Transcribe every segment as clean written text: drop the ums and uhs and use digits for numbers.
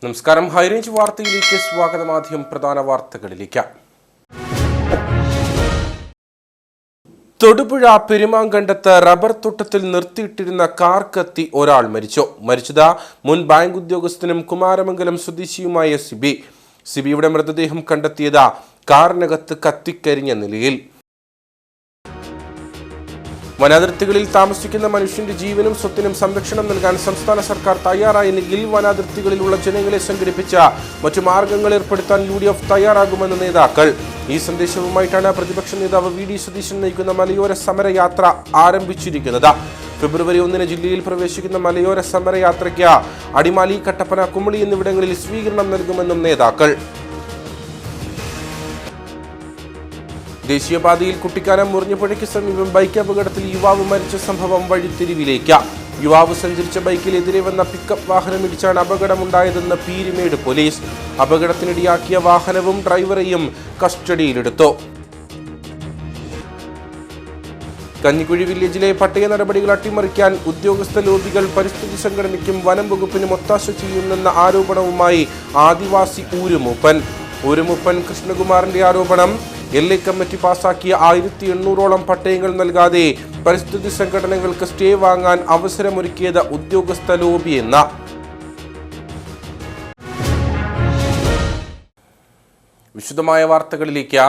നമസ്കാരം. ഹൈറേഞ്ച് വാർത്തയിലേക്ക് സ്വാഗതം. ആദ്യം പ്രധാന വാർത്തകളിലേക്ക്. തൊടുപുഴ പെരുമാങ്കണ്ടത്ത് റബ്ബർ തോട്ടത്തിൽ നിർത്തിയിട്ടിരുന്ന കാർ കത്തി ഒരാൾ മരിച്ചത് മുൻ ബാങ്ക് ഉദ്യോഗസ്ഥനും കുമാരമംഗലം സ്വദേശിയുമായ സിബിയുടെ മൃതദേഹം കണ്ടെത്തിയത് കാറിനകത്ത് കത്തിക്കരിഞ്ഞ നിലയിൽ. വനാതിർത്തികളിൽ താമസിക്കുന്ന മനുഷ്യന്റെ ജീവനും സ്വത്തിനും സംരക്ഷണം നൽകാൻ സംസ്ഥാന സർക്കാർ തയ്യാറായില്ലെങ്കിൽ വനാതിർത്തികളിലുള്ള ജനങ്ങളെ സംഘടിപ്പിച്ച മറ്റു മാർഗങ്ങൾ ഏർപ്പെടുത്താൻ UDF തയ്യാറാകുമെന്ന് നേതാക്കൾ. ഈ സന്ദേശവുമായിട്ടാണ് പ്രതിപക്ഷ നേതാവ് VD സതീശൻ നയിക്കുന്ന മലയോര സമരയാത്ര ആരംഭിച്ചിരിക്കുന്നത്. ഫെബ്രുവരി 1 ജില്ലയിൽ പ്രവേശിക്കുന്ന മലയോര സമരയാത്രയ്ക്ക് അടിമാലി, കട്ടപ്പന, കുമളി എന്നിവിടങ്ങളിൽ സ്വീകരണം നൽകുമെന്നും നേതാക്കൾ. ദേശീയപാതയിൽ കുട്ടിക്കാനം മുറിഞ്ഞുപുഴയ്ക്ക് സമീപം ബൈക്ക് അപകടത്തിൽ യുവാവ് മരിച്ച സംഭവം വഴിത്തിരിവിലേക്ക്. യുവാവ് സഞ്ചരിച്ച ബൈക്കിലെതിരെ വന്ന പിക്കപ്പ് വാഹനമിടിച്ചാണ് അപകടമുണ്ടായതെന്ന് പീരുമേട് പോലീസ്. അപകടത്തിനിടയാക്കിയ വാഹനവും ഡ്രൈവറെയും കസ്റ്റഡിയിലെടുത്തു. കഞ്ഞിക്കുഴി വില്ലേജിലെ പട്ടയ നടപടികൾ അട്ടിമറിക്കാൻ ഉദ്യോഗസ്ഥ ലോബികൾ പരിസ്ഥിതി സംഘടനയ്ക്കും വനം വകുപ്പിനും ഒത്താശ ചെയ്യുന്നെന്ന ആരോപണവുമായി ആദിവാസി ഊരുമൂപ്പൻ കൃഷ്ണകുമാറിന്റെ ആരോപണം. LA കമ്മിറ്റി പാസാക്കിയ 1800ഓളം പട്ടയങ്ങൾ നൽകാതെ പരിസ്ഥിതി സംഘടനകൾക്ക് സ്റ്റേ വാങ്ങാൻ അവസരമൊരുക്കിയത് ഉദ്യോഗസ്ഥ ലോബിയെന്ന. വിശദമായ വാർത്തകളിലേക്ക്.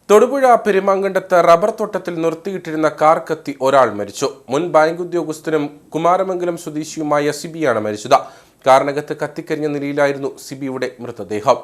തൊടുപുഴ പെരുമാങ്കണ്ടത്ത് റബ്ബർ തോട്ടത്തിൽ നിർത്തിയിട്ടിരുന്ന കാർ കത്തി ഒരാൾ മരിച്ചു. മുൻ ബാങ്ക് ഉദ്യോഗസ്ഥനും കുമാരമംഗലം സ്വദേശിയുമായ സിബിയാണ് മരിച്ചത്. കാറിനകത്ത് കത്തിക്കരിഞ്ഞ നിലയിലായിരുന്നു സിബിയുടെ മൃതദേഹം.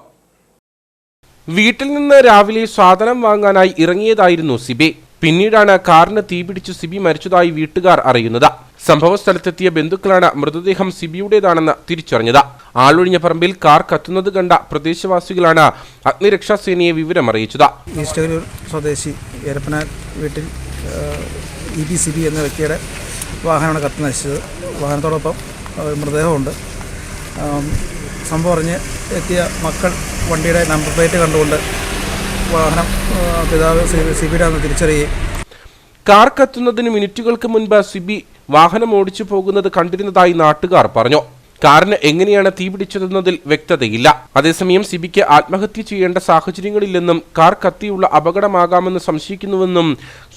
വീട്ടിൽ നിന്ന് രാവിലെ സാധനം വാങ്ങാനായി ഇറങ്ങിയതായിരുന്നു സിബി. പിന്നീടാണ് കാറിന് തീപിടിച്ചു സിബി മരിച്ചതായി വീട്ടുകാർ അറിയുന്നത്. സംഭവ സ്ഥലത്തെത്തിയ ബന്ധുക്കളാണ് മൃതദേഹം സിബിയുടേതാണെന്ന് തിരിച്ചറിഞ്ഞത്. ആളൊഴിഞ്ഞ പറമ്പിൽ കാർ കത്തുന്നത് കണ്ട പ്രദേശവാസികളാണ് അഗ്നിരക്ഷാസേനയെ വിവരമറിയിച്ചത്. ഈസ്റ്റൂർ സ്വദേശി ഏരപ്പന വീട്ടിൽ EBCB എന്ന വ്യക്തിയുടെ വാഹനമാണ് കത്തി നശിച്ചത്. വാഹനത്തോടൊപ്പം മൃതദേഹമുണ്ട്. സംഭവം അറിഞ്ഞ് എത്തിയ മക്കൾ വണ്ടിയുടെ നമ്പർ പ്ലേറ്റ് കണ്ടുകൊണ്ട് വാഹനം പിതാവ് സിബിയുടെ തിരിച്ചറിയുകയും. കാർ കത്തുന്നതിന് മിനിറ്റുകൾക്ക് മുൻപ് സിബി വാഹനം ഓടിച്ചു പോകുന്നത് കണ്ടിരുന്നതായി നാട്ടുകാർ പറഞ്ഞു. കാറിന് എങ്ങനെയാണ് തീപിടിച്ചതെന്നതിൽ വ്യക്തതയില്ല. അതേസമയം സിബിക്ക് ആത്മഹത്യ ചെയ്യേണ്ട സാഹചര്യങ്ങളില്ലെന്നും കാർ കത്തിയുള്ള അപകടമാകാമെന്ന് സംശയിക്കുന്നുവെന്നും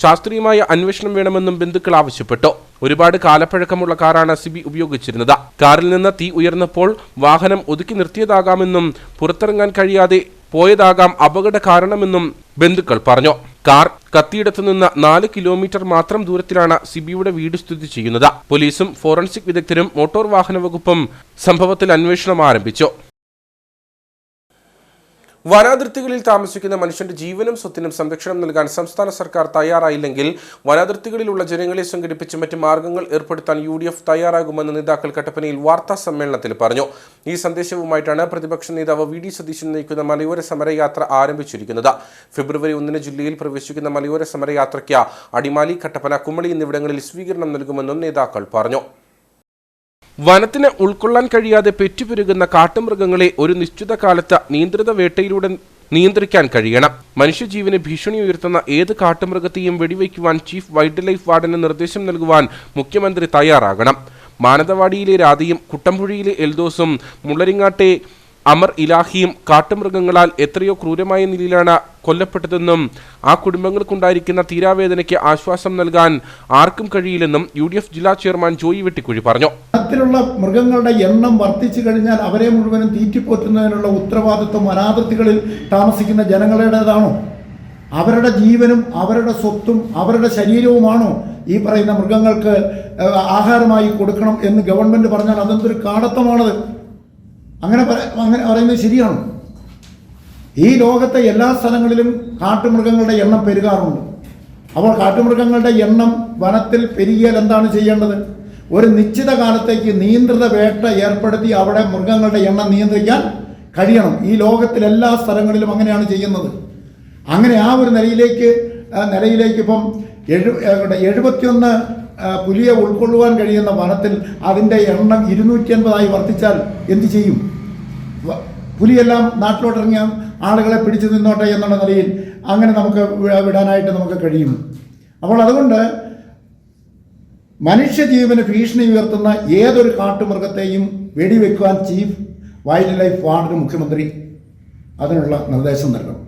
ശാസ്ത്രീയമായ അന്വേഷണം വേണമെന്നും ബന്ധുക്കൾ ആവശ്യപ്പെട്ടു. ഒരുപാട് കാലപ്പഴക്കമുള്ള കാറാണ് സിബി ഉപയോഗിച്ചിരുന്നത്. കാറിൽ നിന്ന് തീ ഉയർന്നപ്പോൾ വാഹനം ഒതുക്കി നിർത്തിയതാകാമെന്നും പുറത്തിറങ്ങാൻ കഴിയാതെ പോയതാകാം അപകട കാരണമെന്നും ബന്ധുക്കൾ പറഞ്ഞു. കാർ കത്തിയിടത്തു നിന്ന് 4 കിലോമീറ്റർ മാത്രം ദൂരത്തിലാണ് സിബിയുടെ വീട് സ്ഥിതി ചെയ്യുന്നത്. പോലീസും ഫോറൻസിക് വിദഗ്ധരും മോട്ടോർ വാഹന വകുപ്പും സംഭവത്തിൽ അന്വേഷണം ആരംഭിച്ചു. വനാതിർത്തികളിൽ താമസിക്കുന്ന മനുഷ്യന്റെ ജീവനും സ്വത്തിനും സംരക്ഷണം നൽകാൻ സംസ്ഥാന സർക്കാർ തയ്യാറായില്ലെങ്കിൽ വനാതിർത്തികളിലുള്ള ജനങ്ങളെ സംഘടിപ്പിച്ച് മറ്റ് മാർഗങ്ങൾ ഏർപ്പെടുത്താൻ UDF തയ്യാറാകുമെന്ന് നേതാക്കൾ കട്ടപ്പനയിൽ വാർത്താ സമ്മേളനത്തിൽ പറഞ്ഞു. ഈ സന്ദേശവുമായിട്ടാണ് പ്രതിപക്ഷ നേതാവ് VD സതീശൻ നയിക്കുന്ന മലയോര സമരയാത്ര ആരംഭിച്ചിരിക്കുന്നത്. ഫെബ്രുവരി 1 ജില്ലയിൽ പ്രവേശിക്കുന്ന മലയോര സമരയാത്രയ്ക്ക് അടിമാലി, കട്ടപ്പന, കുമളി എന്നിവിടങ്ങളിൽ സ്വീകരണം നൽകുമെന്നും നേതാക്കൾ പറഞ്ഞു. വനത്തിന് ഉൾക്കൊള്ളാൻ കഴിയാതെ പെറ്റുപെരുകുന്ന കാട്ടുമൃഗങ്ങളെ ഒരു നിശ്ചിത കാലത്ത് നിയന്ത്രിത വേട്ടയിലൂടെ നിയന്ത്രിക്കാൻ കഴിയണം. മനുഷ്യജീവന് ഭീഷണി ഉയർത്തുന്ന ഏത് കാട്ടുമൃഗത്തെയും വെടിവയ്ക്കുവാൻ ചീഫ് വൈൽഡ് ലൈഫ് വാർഡന് നിർദ്ദേശം നൽകുവാൻ മുഖ്യമന്ത്രി തയ്യാറാകണം. മാനന്തവാടിയിലെ രാധയും കുട്ടമ്പുഴയിലെ എൽദോസും മുള്ളരിങ്ങാട്ടെ അമർ ഇലാഹിയും കാട്ടുമൃഗങ്ങളാൽ എത്രയോ ക്രൂരമായ നിലയിലാണ് കൊല്ലപ്പെട്ടതെന്നും ആ കുടുംബങ്ങൾക്കുണ്ടായിരിക്കുന്ന തീരാവേദനയ്ക്ക് ആശ്വാസം നൽകാൻ ആർക്കും കഴിയില്ലെന്നും UDF ജില്ലാ ചെയർമാൻ ജോയി വെട്ടിക്കുഴി പറഞ്ഞു. ത്തിലുള്ള മൃഗങ്ങളുടെ എണ്ണം വർദ്ധിച്ചു കഴിഞ്ഞാൽ അവരെ മുഴുവനും തീറ്റിപ്പോറ്റുന്നതിനുള്ള ഉത്തരവാദിത്വം വനാതിർത്തികളിൽ താമസിക്കുന്ന ജനങ്ങളുടേതാണോ? അവരുടെ ജീവനും അവരുടെ സ്വത്തും അവരുടെ ശരീരവുമാണോ ഈ പറയുന്ന മൃഗങ്ങൾക്ക് ആഹാരമായി കൊടുക്കണം എന്ന് ഗവൺമെന്റ് പറഞ്ഞാൽ അതെന്തൊരു കാടത്തമാണത്? അങ്ങനെ പറയുന്നത് ശരിയാണോ? ഈ ലോകത്തെ എല്ലാ സ്ഥലങ്ങളിലും കാട്ടുമൃഗങ്ങളുടെ എണ്ണം പെരുകാറുണ്ട്. അപ്പോൾ കാട്ടുമൃഗങ്ങളുടെ എണ്ണം വനത്തിൽ പെരുകിയാൽ എന്താണ് ചെയ്യേണ്ടത്? ഒരു നിശ്ചിത കാലത്തേക്ക് നിയന്ത്രിത വേട്ട ഏർപ്പെടുത്തി അവിടെ മൃഗങ്ങളുടെ എണ്ണം നിയന്ത്രിക്കാൻ കഴിയണം. ഈ ലോകത്തിൽ എല്ലാ സ്ഥലങ്ങളിലും അങ്ങനെയാണ് ചെയ്യുന്നത്. അങ്ങനെ ആ ഒരു നിലയിലേക്ക് ഇപ്പം 71 പുലിയെ ഉൾക്കൊള്ളുവാൻ കഴിയുന്ന വനത്തിൽ അതിൻ്റെ എണ്ണം 250 വർദ്ധിച്ചാൽ എന്ത് ചെയ്യും? പുലിയെല്ലാം നാട്ടിലോട്ടിറങ്ങിയ ആളുകളെ പിടിച്ചു നിന്നോട്ടെ എന്നുള്ള നിലയിൽ അങ്ങനെ നമുക്ക് വിടാനായിട്ട് നമുക്ക് കഴിയും. അപ്പോൾ അതുകൊണ്ട് മനുഷ്യജീവന് ഭീഷണി ഉയർത്തുന്ന ഏതൊരു കാട്ടുമൃഗത്തെയും വെടിവെക്കുവാൻ ചീഫ് വൈൽഡ് ലൈഫ് വാർഡിന് മുഖ്യമന്ത്രി അതിനുള്ള നിർദ്ദേശം നൽകണം.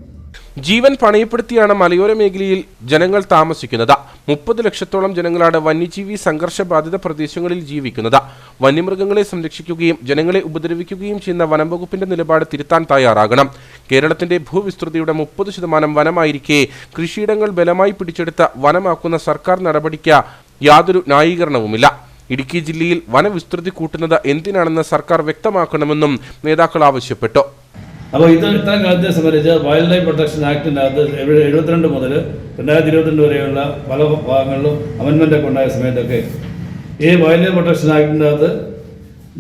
ജീവൻ പണയപ്പെടുത്തിയാണ് മലയോര മേഖലയിൽ ജനങ്ങൾ താമസിക്കുന്നത്. 30 ലക്ഷത്തോളം ജനങ്ങളാണ് വന്യജീവി സംഘർഷ ബാധിത പ്രദേശങ്ങളിൽ ജീവിക്കുന്നത്. വന്യമൃഗങ്ങളെ സംരക്ഷിക്കുകയും ജനങ്ങളെ ഉപദ്രവിക്കുകയും ചെയ്യുന്ന വനം വകുപ്പിന്റെ നിലപാട് തിരുത്താൻ തയ്യാറാകണം. കേരളത്തിന്റെ ഭൂവിസ്തൃതിയുടെ 30% വനമായിരിക്കെ കൃഷിയിടങ്ങൾ ബലമായി പിടിച്ചെടുത്ത് വനമാക്കുന്ന സർക്കാർ നടപടിക്ക് യാതൊരു ന്യായീകരണവുമില്ല. ഇടുക്കി ജില്ലയിൽ വനവിസ്തൃതി കൂട്ടുന്നത് എന്തിനാണെന്ന് സർക്കാർ വ്യക്തമാക്കണമെന്നും നേതാക്കൾ ആവശ്യപ്പെട്ടു. അപ്പോൾ ഇത്തരം കാലത്തെ സംബന്ധിച്ച് വൈൽഡ് ലൈഫ് പ്രൊട്ടക്ഷൻ ആക്ടിനകത്ത് 72 മുതൽ 2022 വരെയുള്ള പല ഭാഗങ്ങളിലും അമെൻമെൻ്റൊക്കെ ഉണ്ടായ സമയത്തൊക്കെ ഈ വൈൽഡ് ലൈഫ് പ്രൊട്ടക്ഷൻ ആക്ടിൻ്റെ അകത്ത്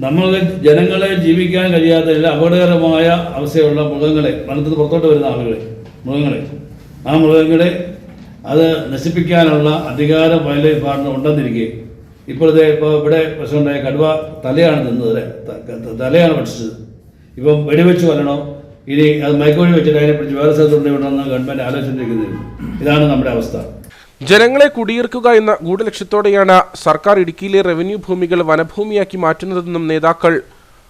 നമ്മൾക്ക് ജനങ്ങളെ ജീവിക്കാൻ കഴിയാത്ത അപകടകരമായ അവസ്ഥയുള്ള മൃഗങ്ങളെ, വനത്തിൽ പുറത്തോട്ട് വരുന്ന മൃഗങ്ങളെ ആ മൃഗങ്ങളെ അത് നശിപ്പിക്കാനുള്ള അധികാരം വൈൽഡ് ലൈഫ് വാർഡിന് ഉണ്ടെന്നിരിക്കെ ഇപ്പോൾ ഇവിടെ പ്രശ്നമുണ്ടായ കടുവ തലയാണ് തിന്നത്, തലയാണ് ഭക്ഷിച്ചത്. ഇപ്പം വെടിവെച്ച് കൊല്ലണോ, ഇനി അത് മയക്കുവഴി വെച്ചിട്ട് അതിനെ പിടിച്ച് വേറെ സ്ഥലത്തുകൊണ്ട് വിടണമെന്ന് ഗവൺമെൻറ് ആലോചിച്ചിരിക്കുന്നത്. ഇതാണ് നമ്മുടെ അവസ്ഥ. ജനങ്ങളെ കുടിയേർക്കുക എന്ന ഗൂഢലക്ഷ്യത്തോടെയാണ് സർക്കാർ ഇടുക്കിയിലെ റവന്യൂ ഭൂമികൾ വനഭൂമിയാക്കി മാറ്റുന്നതെന്നും നേതാക്കൾ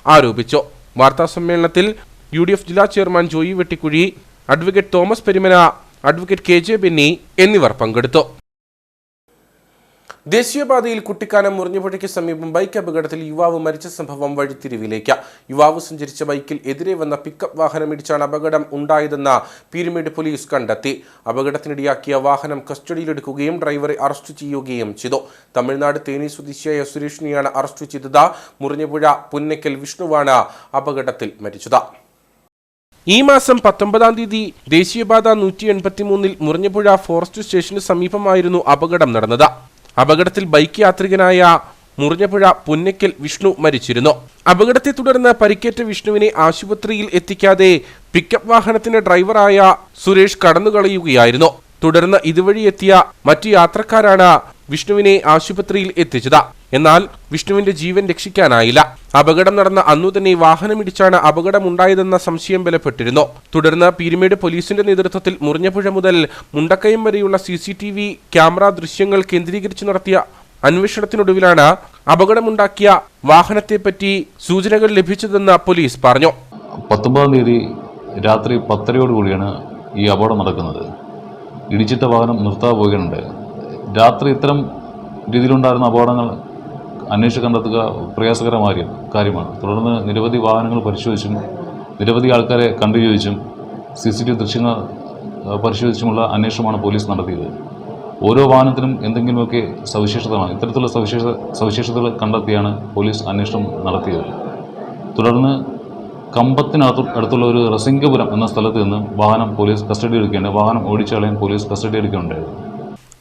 ആരോപിച്ചു. വാർത്താസമ്മേളനത്തിൽ UDF ജില്ലാ chairman Joy Vettikuzhi, advocate Thomas Perumana, advocate KJ Benny എന്നിവർ പങ്കെടുത്തു. ദേശീയപാതയിൽ കുട്ടിക്കാനം മുറിഞ്ഞുപുഴയ്ക്ക് സമീപം ബൈക്ക് അപകടത്തിൽ യുവാവ് മരിച്ച സംഭവം വഴിത്തിരിവിലേക്ക്. യുവാവ് സഞ്ചരിച്ച ബൈക്കിൽ എതിരെ വന്ന പിക്കപ്പ് വാഹനമിടിച്ചാണ് അപകടം ഉണ്ടായതെന്ന് പീരുമേട് പോലീസ് കണ്ടെത്തി. അപകടത്തിനിടയാക്കിയ വാഹനം കസ്റ്റഡിയിലെടുക്കുകയും ഡ്രൈവറെ അറസ്റ്റ് ചെയ്യുകയും ചെയ്തു. തമിഴ്നാട് തേനി സ്വദേശിയായ സുരേഷിനെയാണ് അറസ്റ്റ് ചെയ്തത്. മുറിഞ്ഞുപുഴ പുന്നക്കൽ വിഷ്ണുവാണ് അപകടത്തിൽ മരിച്ചത്. ഈ മാസം 19-ാം തീയതി ദേശീയപാത 183-ൽ മുറിഞ്ഞുപുഴ ഫോറസ്റ്റ് സ്റ്റേഷന് സമീപമായിരുന്നു അപകടം നടന്നത്. അപകടത്തിൽ ബൈക്ക് യാത്രികനായ മുറിഞ്ഞപുഴ പുന്നക്കൽ വിഷ്ണു മരിച്ചിരുന്നു. അപകടത്തെ തുടർന്ന് പരിക്കേറ്റ വിഷ്ണുവിനെ ആശുപത്രിയിൽ എത്തിക്കാതെ പിക്കപ്പ് വാഹനത്തിന്റെ ഡ്രൈവറായ സുരേഷ് കടന്നുകളയുകയായിരുന്നു. തുടർന്ന് ഇതുവഴി എത്തിയ മറ്റു യാത്രക്കാരാണ് വിഷ്ണുവിനെ ആശുപത്രിയിൽ എത്തിച്ചത്. എന്നാൽ വിഷ്ണുവിന്റെ ജീവൻ രക്ഷിക്കാനായില്ല. അപകടം നടന്ന അന്നു തന്നെ വാഹനമിടിച്ചാണ് അപകടമുണ്ടായതെന്ന സംശയം ബലപ്പെട്ടിരുന്നു. തുടർന്ന് പീരുമേട് പോലീസിന്റെ നേതൃത്വത്തിൽ മുറിഞ്ഞപുഴ മുതൽ മുണ്ടക്കയം വരെയുള്ള CCTV ക്യാമറ ദൃശ്യങ്ങൾ കേന്ദ്രീകരിച്ച് നടത്തിയ അന്വേഷണത്തിനൊടുവിലാണ് അപകടമുണ്ടാക്കിയ വാഹനത്തെപ്പറ്റി സൂചനകൾ ലഭിച്ചതെന്ന് പോലീസ് പറഞ്ഞു. 19-ാം തീയതി രാത്രി 10:30 ഈ അപകടം നടക്കുന്നത്. ഇടിച്ചിട്ട വാഹനം നിർത്താതെ പോവുകയുണ്ട്. രാത്രി ഇത്തരം രീതിയിലുണ്ടായിരുന്ന അപകടങ്ങൾ അന്വേഷിച്ച് കണ്ടെത്തുക പ്രയാസകരമായ കാര്യമാണ്. തുടർന്ന് നിരവധി വാഹനങ്ങൾ പരിശോധിച്ചും നിരവധി ആൾക്കാരെ കണ്ടുചോദിച്ചും CCTV ദൃശ്യങ്ങൾ പരിശോധിച്ചുമുള്ള അന്വേഷണമാണ് പോലീസ് നടത്തിയത്. ഓരോ വാഹനത്തിനും എന്തെങ്കിലുമൊക്കെ സവിശേഷതകളാണ്. ഇത്തരത്തിലുള്ള സവിശേഷതകൾ കണ്ടെത്തിയാണ് പോലീസ് അന്വേഷണം നടത്തിയത്. തുടർന്ന് കമ്പത്തിനടുത്തുള്ള ഒരു റസിംഗപുരം എന്ന സ്ഥലത്ത് നിന്ന് വാഹനം പോലീസ് കസ്റ്റഡി എടുക്കുകയാണ്. വാഹനം ഓടിച്ച ആളെയും പോലീസ് കസ്റ്റഡി എടുക്കുകയുണ്ടായിരുന്നു.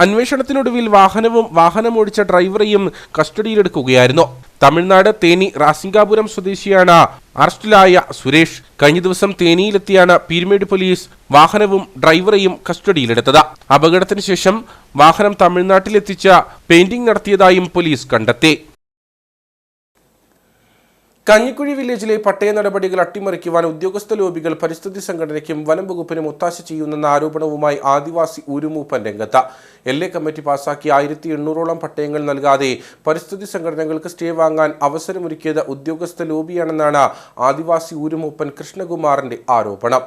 അന്വേഷണത്തിനൊടുവിൽ വാഹനവും വാഹനമോടിച്ച ഡ്രൈവറെയും കസ്റ്റഡിയിലെടുക്കുകയായിരുന്നു. തമിഴ്നാട് തേനി റാസിംഗാപുരം സ്വദേശിയാണ് അറസ്റ്റിലായ സുരേഷ്. കഴിഞ്ഞ ദിവസം തേനിയിലെത്തിയാണ് പീരുമേട് പോലീസ് വാഹനവും ഡ്രൈവറെയും കസ്റ്റഡിയിലെടുത്തത്. അപകടത്തിന് ശേഷം വാഹനം തമിഴ്നാട്ടിലെത്തിച്ച പെയിന്റിംഗ് നടത്തിയതായും പോലീസ് കണ്ടെത്തി. കഞ്ഞിക്കുഴി വില്ലേജിലെ പട്ടയ നടപടികൾ അട്ടിമറിക്കുവാൻ ഉദ്യോഗസ്ഥ ലോബികൾ പരിസ്ഥിതി സംഘടനയ്ക്കും വനം വകുപ്പിനും ഒത്താശ ചെയ്യുന്നെന്ന ആരോപണവുമായി ആദിവാസി ഊരുമൂപ്പൻ രംഗത്ത്. LA കമ്മിറ്റി പാസാക്കിയ 1800ഓളം പട്ടയങ്ങൾ നൽകാതെ പരിസ്ഥിതി സംഘടനകൾക്ക് സ്റ്റേ വാങ്ങാൻ അവസരമൊരുക്കിയത് ഉദ്യോഗസ്ഥ ലോബിയാണെന്നാണ് ആദിവാസി ഊരുമൂപ്പൻ കൃഷ്ണകുമാറിന്റെ ആരോപണം.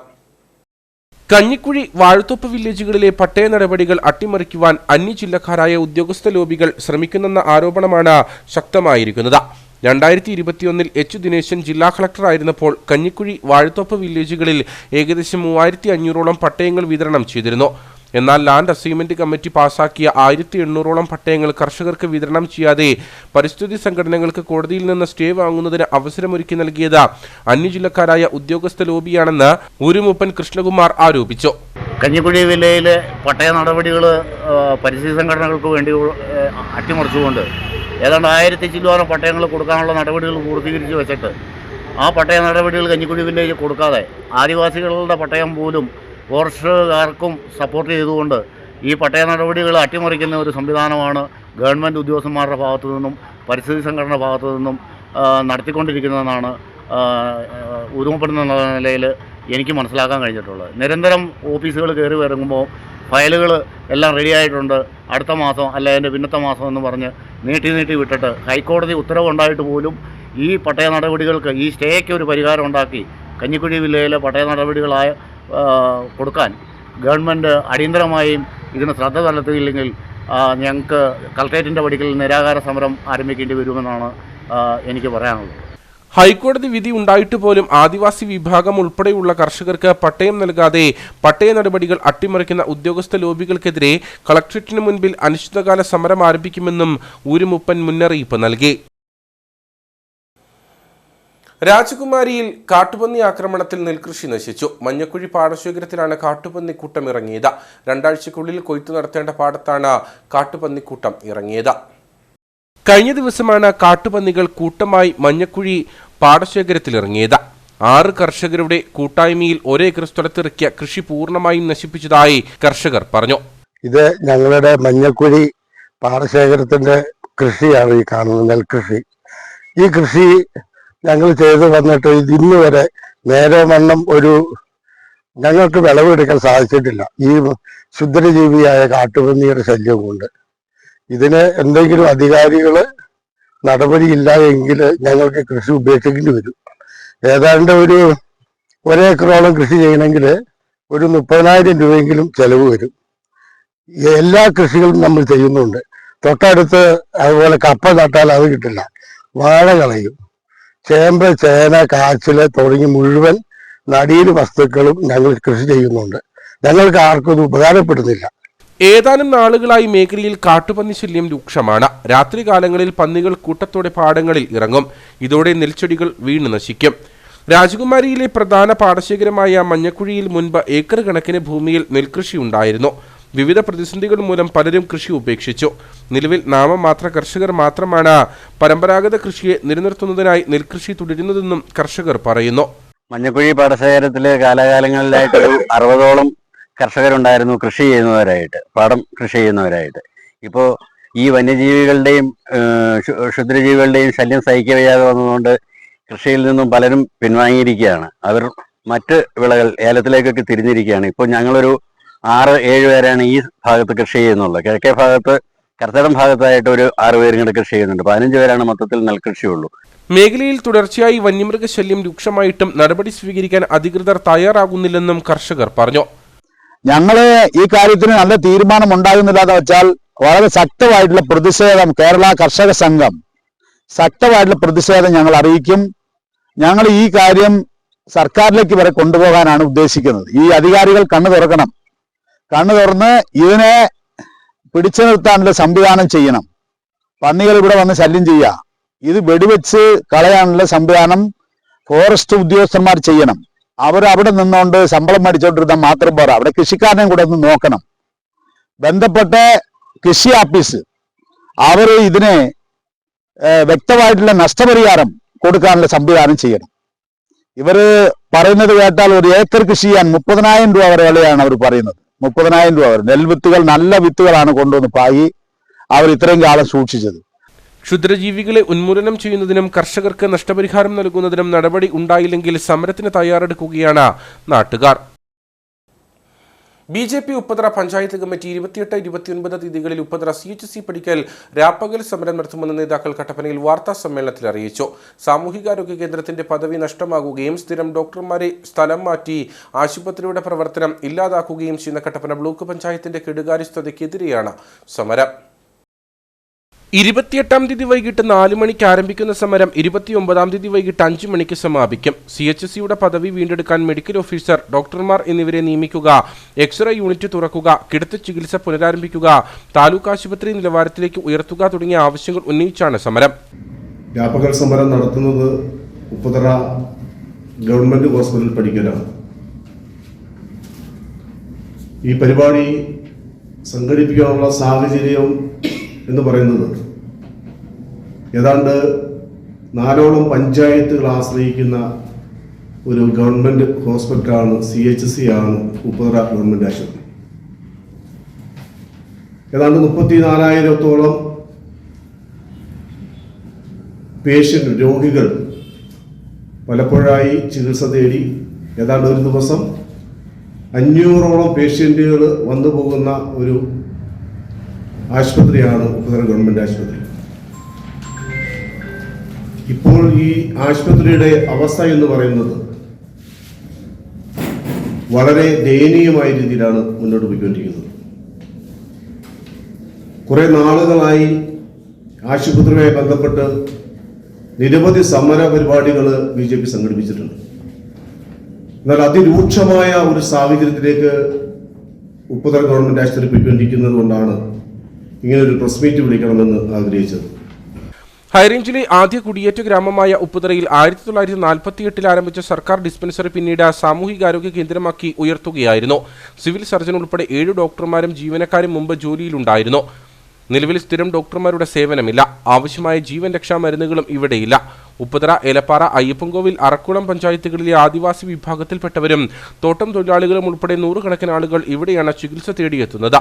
കഞ്ഞിക്കുഴി വാഴത്തോപ്പ് വില്ലേജുകളിലെ പട്ടയ നടപടികൾ അട്ടിമറിക്കുവാൻ അന്യജില്ലക്കാരായ ഉദ്യോഗസ്ഥ ലോബികൾ ശ്രമിക്കുന്നെന്ന ആരോപണമാണ് ശക്തമായിരിക്കുന്നത്. 2021-ൽ H. ദിനേശൻ ജില്ലാ കളക്ടറായിരുന്നപ്പോൾ കഞ്ഞിക്കുഴി വാഴത്തോപ്പ് വില്ലേജുകളിൽ ഏകദേശം 3500ഓളം പട്ടയങ്ങൾ വിതരണം ചെയ്തിരുന്നു. എന്നാൽ ലാൻഡ് അസൈൻമെന്റ് കമ്മിറ്റി പാസാക്കിയ 1800ഓളം പട്ടയങ്ങൾ കർഷകർക്ക് വിതരണം ചെയ്യാതെ പരിസ്ഥിതി സംഘടനകൾക്ക് കോടതിയിൽ നിന്ന് സ്റ്റേ വാങ്ങുന്നതിന് അവസരമൊരുക്കി നൽകിയത് അന്യജില്ലക്കാരായ ഉദ്യോഗസ്ഥ ലോബിയാണെന്ന് ഊരുമൂപ്പൻ കൃഷ്ണകുമാർ ആരോപിച്ചു. കഞ്ഞിക്കുഴി വില്ലേജിലെ പട്ടയ നടപടികൾ പരിസ്ഥിതി സംഘടനകൾക്ക് വേണ്ടി അട്ടിമറിച്ചുകൊണ്ട് ഏതാണ്ട് 1000 ചില്ലുവാനം പട്ടയങ്ങൾ കൊടുക്കാനുള്ള നടപടികൾ പൂർത്തീകരിച്ച് വെച്ചിട്ട് ആ പട്ടയ നടപടികൾ കഞ്ഞിക്കുഴി വില്ലേജ് കൊടുക്കാതെ ആദിവാസികളുടെ പട്ടയം പോലും ഫോറസ്റ്റുകാർക്കും സപ്പോർട്ട് ചെയ്തുകൊണ്ട് ഈ പട്ടയ നടപടികൾ അട്ടിമറിക്കുന്ന ഒരു സംവിധാനമാണ് ഗവൺമെൻറ് ഉദ്യോഗസ്ഥന്മാരുടെ ഭാഗത്തു നിന്നും പരിസ്ഥിതി സംഘടന ഭാഗത്തു നിന്നും നടത്തിക്കൊണ്ടിരിക്കുന്നതെന്നാണ് ഉരുമപ്പെടുന്ന നിലയിൽ എനിക്ക് മനസ്സിലാക്കാൻ കഴിഞ്ഞിട്ടുള്ളത്. നിരന്തരം ഓഫീസുകൾ കയറി ഇറങ്ങുമ്പോൾ ഫയലുകൾ എല്ലാം റെഡിയായിട്ടുണ്ട്, അടുത്ത മാസം അല്ല അതിൻ്റെ പിന്നത്തെ മാസം എന്ന് പറഞ്ഞ് നീട്ടി വിട്ടിട്ട് ഹൈക്കോടതി ഉത്തരവുണ്ടായിട്ട് പോലും ഈ പട്ടയ നടപടികൾക്ക്, ഈ സ്റ്റേയ്ക്ക് ഒരു പരിഹാരം ഉണ്ടാക്കി കഞ്ഞിക്കുഴി വില്ലയിലെ പട്ടയ നടപടികളായ കൊടുക്കാൻ ഗവൺമെൻറ് അടിയന്തരമായും ഇതിന് ശ്രദ്ധ ചെലുത്തിയില്ലെങ്കിൽ ഞങ്ങൾക്ക് കളക്ട്രേറ്റിൻ്റെ പടിക്കൽ നിരാഹാര സമരം ആരംഭിക്കേണ്ടി വരുമെന്നാണ് എനിക്ക് പറയാനുള്ളത്. ഹൈക്കോടതി വിധി ഉണ്ടായിട്ട് പോലും ആദിവാസി വിഭാഗം ഉൾപ്പെടെയുള്ള കർഷകർക്ക് പട്ടയം നൽകാതെ പട്ടയ നടപടികൾ അട്ടിമറിക്കുന്ന ഉദ്യോഗസ്ഥ ലോബികൾക്കെതിരെ കളക്ട്രേറ്റിന് മുൻപിൽ അനിശ്ചിതകാല സമരം ആരംഭിക്കുമെന്നും ഊരുമുപ്പൻ മുന്നറിയിപ്പ് നൽകി. രാജകുമാരിയിൽ കാട്ടുപന്നി ആക്രമണത്തിൽ നെൽകൃഷി നശിച്ചു. മഞ്ഞക്കുഴി പാടശേഖരത്തിലാണ് കാട്ടുപന്നിക്കൂട്ടം ഇറങ്ങിയത്. 2 ആഴ്ചയ്ക്കുള്ളിൽ കൊയ്ത്തു നടത്തേണ്ട പാടത്താണ് കാട്ടുപന്നിക്കൂട്ടം ഇറങ്ങിയത്. കഴിഞ്ഞ ദിവസമാണ് കാട്ടുപന്നികൾ കൂട്ടമായി മഞ്ഞക്കുഴി പാടശേഖരത്തിലിറങ്ങിയത്. 6 കർഷകരുടെ കൂട്ടായ്മയിൽ ഒരേക്കർ സ്ഥലത്തിറക്കിയ കൃഷി പൂർണ്ണമായും നശിപ്പിച്ചതായി കർഷകർ പറഞ്ഞു. ഇത് ഞങ്ങളുടെ മഞ്ഞക്കുഴി പാടശേഖരത്തിന്റെ കൃഷിയാണ് ഈ കാണുന്നത്, നെൽകൃഷി. ഈ കൃഷി ഞങ്ങൾ ചെയ്തു വന്നിട്ട് ഇന്ന് വരെ നേരെ വണ്ണം ഞങ്ങൾക്ക് വിളവെടുക്കാൻ സാധിച്ചിട്ടില്ല. ഈ ക്ഷുദ്രജീവിയായ കാട്ടുപന്നിയുടെ ശല്യം കൊണ്ട് ഇതിന് എന്തെങ്കിലും അധികാരികൾ നടപടിയില്ല എങ്കിൽ ഞങ്ങൾക്ക് കൃഷി ഉപേക്ഷിക്കേണ്ടി വരും. ഏതാണ്ട് ഒരേക്കറോളം കൃഷി ചെയ്യണമെങ്കിൽ 30,000 രൂപയെങ്കിലും ചെലവ് വരും. എല്ലാ കൃഷികളും നമ്മൾ ചെയ്യുന്നുണ്ട്. തൊട്ടടുത്ത് അതുപോലെ കപ്പ നട്ടാൽ അത് കിട്ടില്ല, വാഴ കളയും. ചേമ്പ്, ചേന, കാച്ചില് തുടങ്ങി മുഴുവൻ നടീൽ വസ്തുക്കളും ഞങ്ങൾ കൃഷി ചെയ്യുന്നുണ്ട്. ഞങ്ങൾക്ക് ആർക്കും ഇത് ഉപകാരപ്പെടുന്നില്ല. ഏതാനും നാളുകളായി മേഖലയിൽ കാട്ടുപന്നി ശല്യം രൂക്ഷമാണ്. രാത്രികാലങ്ങളിൽ പന്നികൾ കൂട്ടത്തോടെ പാടങ്ങളിൽ ഇറങ്ങും. ഇതോടെ നെൽച്ചെടികൾ വീണ് നശിക്കും. രാജകുമാരിയിലെ പ്രധാന പാടശേഖരമായ മഞ്ഞക്കുഴിയിൽ മുൻപ് ഏക്കർ കണക്കിന് ഭൂമിയിൽ നെൽകൃഷി ഉണ്ടായിരുന്നു. വിവിധ പ്രതിസന്ധികൾ മൂലം പലരും കൃഷി ഉപേക്ഷിച്ചു. നിലവിൽ നാമമാത്ര കർഷകർ മാത്രമാണ് പരമ്പരാഗത കൃഷിയെ നിലനിർത്തുന്നതിനായി നെൽകൃഷി തുടരുന്നതെന്നും കർഷകർ പറയുന്നു. മഞ്ഞക്കുഴി പാടശേഖരത്തില് കാലാകാലങ്ങളിലായിട്ട് 60ഓളം കർഷകരുണ്ടായിരുന്നു കൃഷി ചെയ്യുന്നവരായിട്ട്, പാടം കൃഷി ചെയ്യുന്നവരായിട്ട്. ഇപ്പോൾ ഈ വന്യജീവികളുടെയും ക്ഷുദ്രജീവികളുടെയും ശല്യം സഹിക്കവയ്യാതെ വന്നതുകൊണ്ട് കൃഷിയിൽ നിന്നും പലരും പിൻവാങ്ങിയിരിക്കുകയാണ്. അവർ മറ്റ് വിളകൾ ഏലത്തിലേക്കൊക്കെ തിരിഞ്ഞിരിക്കുകയാണ്. ഇപ്പോൾ ഞങ്ങളൊരു 6-7 പേരാണ് ഈ ഭാഗത്ത് കൃഷി ചെയ്യുന്നുള്ളത്. കിഴക്കേ ഭാഗത്ത് കർത്തടം ഭാഗത്തായിട്ട് ഒരു 6 പേരും കൂടെ കൃഷി ചെയ്യുന്നുണ്ട്. 15 പേരാണ് മൊത്തത്തിൽ നെൽകൃഷിയുള്ളൂ. മേഖലയിൽ തുടർച്ചയായി വന്യമൃഗശല്യം രൂക്ഷമായിട്ടും നടപടി സ്വീകരിക്കാൻ അധികൃതർ തയ്യാറാകുന്നില്ലെന്നും കർഷകർ പറഞ്ഞു. ഞങ്ങള് ഈ കാര്യത്തിന് നല്ല തീരുമാനം ഉണ്ടാകുന്നില്ല എന്ന് വെച്ചാൽ വളരെ ശക്തമായിട്ടുള്ള പ്രതിഷേധം കേരള കർഷക സംഘം ശക്തമായിട്ടുള്ള പ്രതിഷേധം ഞങ്ങൾ അറിയിക്കും. ഞങ്ങൾ ഈ കാര്യം സർക്കാരിലേക്ക് വരെ കൊണ്ടുപോകാനാണ് ഉദ്ദേശിക്കുന്നത്. ഈ അധികാരികൾ കണ്ണു തുറക്കണം. കണ്ണു തുറന്ന് ഇതിനെ പിടിച്ചു നിർത്താനുള്ള സംവിധാനം ചെയ്യണം. പന്നികൾ ഇവിടെ വന്ന് ശല്യം ചെയ്യുക, ഇത് വെടിവെച്ച് കളയാനുള്ള സംവിധാനം ഫോറസ്റ്റ് ഉദ്യോഗസ്ഥന്മാർ ചെയ്യണം. അവരവിടെ നിന്നുകൊണ്ട് ശമ്പളം മേടിച്ചോണ്ടിരുന്നാൽ മാത്രം പോരാ, അവിടെ കൃഷിക്കാരനെ കൂടെ ഒന്ന് നോക്കണം. ബന്ധപ്പെട്ട കൃഷി ഓഫീസ് അവർ ഇതിനെ വ്യക്തമായിട്ടുള്ള നഷ്ടപരിഹാരം കൊടുക്കാനുള്ള സംവിധാനം ചെയ്യണം. ഇവര് പറയുന്നത് കേട്ടാൽ ഒരു ഏക്കർ കൃഷി ചെയ്യാൻ 30,000 രൂപ വരെ വിലയാണ് അവർ പറയുന്നത്. 30,000 രൂപ വരെ. നെൽവിത്തുകൾ നല്ല വിത്തുകളാണ് കൊണ്ടുവന്ന് പാകി അവർ ഇത്രയും കാലം സൂക്ഷിച്ചത്. ക്ഷുദ്രജീവികളെ ഉന്മൂലനം ചെയ്യുന്നതിനും കർഷകർക്ക് നഷ്ടപരിഹാരം നൽകുന്നതിനും നടപടി ഉണ്ടായില്ലെങ്കിൽ സമരത്തിന് തയ്യാറെടുക്കുകയാണ് നാട്ടുകാർ. BJP ഉപ്പതറ പഞ്ചായത്ത് കമ്മിറ്റി 28-29 തീയതികളിൽ ഉപ്പതറ CHC പടിക്കൽ രാപ്പകൽ സമരം നടത്തുമെന്ന് നേതാക്കൾ കട്ടപ്പനയിൽ വാർത്താ സമ്മേളനത്തിൽ അറിയിച്ചു. സാമൂഹികാരോഗ്യ കേന്ദ്രത്തിന്റെ പദവി നഷ്ടമാകുകയും സ്ഥിരം ഡോക്ടർമാരെ സ്ഥലം മാറ്റി ആശുപത്രിയുടെ പ്രവർത്തനം ഇല്ലാതാക്കുകയും ചെയ്യുന്ന കട്ടപ്പന ബ്ലോക്ക് പഞ്ചായത്തിന്റെ കെടുകാര്യസ്ഥതയ്ക്കെതിരെയാണ് സമരം. 28-ാം തീയതി വൈകിട്ട് 4 മണിക്ക് ആരംഭിക്കുന്ന സമരം 29-ാം തീയതി വൈകിട്ട് 5 മണിക്ക് സമാപിക്കും. CHCയുടെ പദവി വീണ്ടെടുക്കാൻ മെഡിക്കൽ ഓഫീസർ, ഡോക്ടർമാർ എന്നിവരെ നിയമിക്കുക, എക്സ്റേ യൂണിറ്റ് തുറക്കുക, കിടത്തി ചികിത്സ പുനരാരംഭിക്കുക, താലൂക്ക് ആശുപത്രി നിലവാരത്തിലേക്ക് ഉയർത്തുക തുടങ്ങിയ ആവശ്യങ്ങൾ ഉന്നയിച്ചാണ് സമരം. വ്യാപക സമരം നടത്തുന്നത് ഉപ്പതറ ഗവൺമെന്റ് ഹോസ്പിറ്റൽ പടിക്കലാണ്. ഈ പരിപാടി സംഘടിപ്പിക്കാനുള്ള സാഹചര്യം എന്ന് പറയുന്നത് ഏതാണ്ട് 4ഓളം പഞ്ചായത്തുകൾ ആശ്രയിക്കുന്ന ഒരു ഗവൺമെൻറ് ഹോസ്പിറ്റലാണ് CHC ആണ് ഉപ്പതറ ഗവൺമെൻറ് ആശുപത്രി. ഏതാണ്ട് 34,000-ഓളം പേഷ്യൻ്റ് രോഗികൾ പലപ്പോഴായി ചികിത്സ തേടി ഏതാണ്ട് ഒരു ദിവസം 500ഓളം പേഷ്യൻറ്റുകൾ വന്നു പോകുന്ന ഒരു ആശുപത്രിയാണ് ഉപ്പതറ ഗവൺമെൻറ് ആശുപത്രി. ഇപ്പോൾ ഈ ആശുപത്രിയുടെ അവസ്ഥ എന്ന് പറയുന്നത് വളരെ ദയനീയമായ രീതിയിലാണ് മുന്നോട്ട് പോയിക്കൊണ്ടിരിക്കുന്നത്. കുറേ നാളുകളായി ആശുപത്രിയുമായി ബന്ധപ്പെട്ട് നിരവധി സമര പരിപാടികൾ BJP സംഘടിപ്പിച്ചിട്ടുണ്ട്. എന്നാൽ അതിരൂക്ഷമായ ഒരു സാഹചര്യത്തിലേക്ക് ഉപ്പുതറ ഗവൺമെൻറ് ആശുപത്രി പോയിക്കൊണ്ടിരിക്കുന്നത് കൊണ്ടാണ് ഇങ്ങനൊരു പ്രസ് മീറ്റ് വിളിക്കണമെന്ന് ആഗ്രഹിച്ചത്. ഹൈറേഞ്ചിലെ ആദ്യ കുടിയേറ്റ ഗ്രാമമായ ഉപ്പുതറയിൽ 1948 ആരംഭിച്ച സർക്കാർ ഡിസ്പെൻസറി പിന്നീട് സാമൂഹികാരോഗ്യ കേന്ദ്രമാക്കി ഉയർത്തുകയായിരുന്നു. സിവിൽ സർജൻ ഉൾപ്പെടെ 7 ഡോക്ടർമാരും ജീവനക്കാരും മുമ്പ് ജോലിയിലുണ്ടായിരുന്നു. നിലവിൽ സ്ഥിരം ഡോക്ടർമാരുടെ സേവനമില്ല. ആവശ്യമായ ജീവൻ രക്ഷാ മരുന്നുകളും ഇവിടെയില്ല. ഉപ്പുതറ, ഏലപ്പാറ, അയ്യപ്പൻകോവിൽ, അറക്കുളം പഞ്ചായത്തുകളിലെ ആദിവാസി വിഭാഗത്തിൽപ്പെട്ടവരും തോട്ടം തൊഴിലാളികളും ഉൾപ്പെടെ 100 കണക്കിന് ആളുകൾ ഇവിടെയാണ് ചികിത്സ തേടിയെത്തുന്നത്.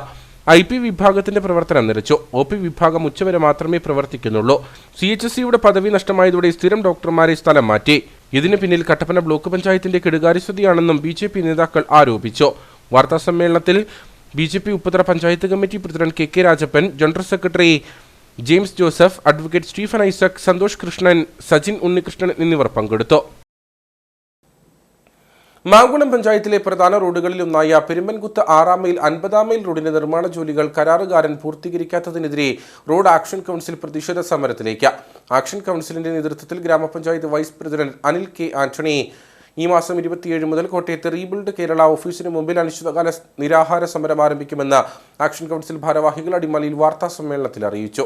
IP വിഭാഗത്തിന്റെ പ്രവർത്തനം നിലച്ചു. OP വിഭാഗം ഉച്ചവരെ മാത്രമേ പ്രവർത്തിക്കുന്നുള്ളൂ. CHSയുടെ പദവി നഷ്ടമായതോടെ സ്ഥിരം ഡോക്ടർമാരെ സ്ഥലം മാറ്റി. ഇതിന് പിന്നിൽ കട്ടപ്പന ബ്ലോക്ക് പഞ്ചായത്തിന്റെ കെടുകാര്യസ്ഥതയാണെന്നും BJP നേതാക്കൾ ആരോപിച്ചു. വാർത്താസമ്മേളനത്തിൽ BJP Upputhara panchayat committee president KK Rajappan, general secretary James Joseph, advocate Stephen Isaac, Santhosh Krishnan, Sajin Unnikrishnan എന്നിവർ പങ്കെടുത്തു. മാങ്കുളം പഞ്ചായത്തിലെ പ്രധാന റോഡുകളിലൊന്നായ പെരുമ്പൻകുത്ത് 6-ാം മൈൽ 50-ാം മൈൽ റോഡിന്റെ നിർമ്മാണ ജോലികൾ കരാറുകാരൻ പൂർത്തീകരിക്കാത്തതിനെതിരെ റോഡ് ആക്ഷൻ കൗൺസിൽ പ്രതിഷേധ സമരത്തിലേക്ക്. ആക്ഷൻ കൗൺസിലിന്റെ നേതൃത്വത്തിൽ ഗ്രാമപഞ്ചായത്ത് vice president Anil K. Antony ഈ മാസം 27 മുതൽ കോട്ടയത്ത് റീബിൽഡ് കേരള ഓഫീസിന് മുമ്പിൽ അനിശ്ചിതകാല നിരാഹാര സമരം ആരംഭിക്കുമെന്ന് ആക്ഷൻ കൗൺസിൽ ഭാരവാഹികൾ അടിമാലിയിൽ വാർത്താ സമ്മേളനത്തിൽ അറിയിച്ചു.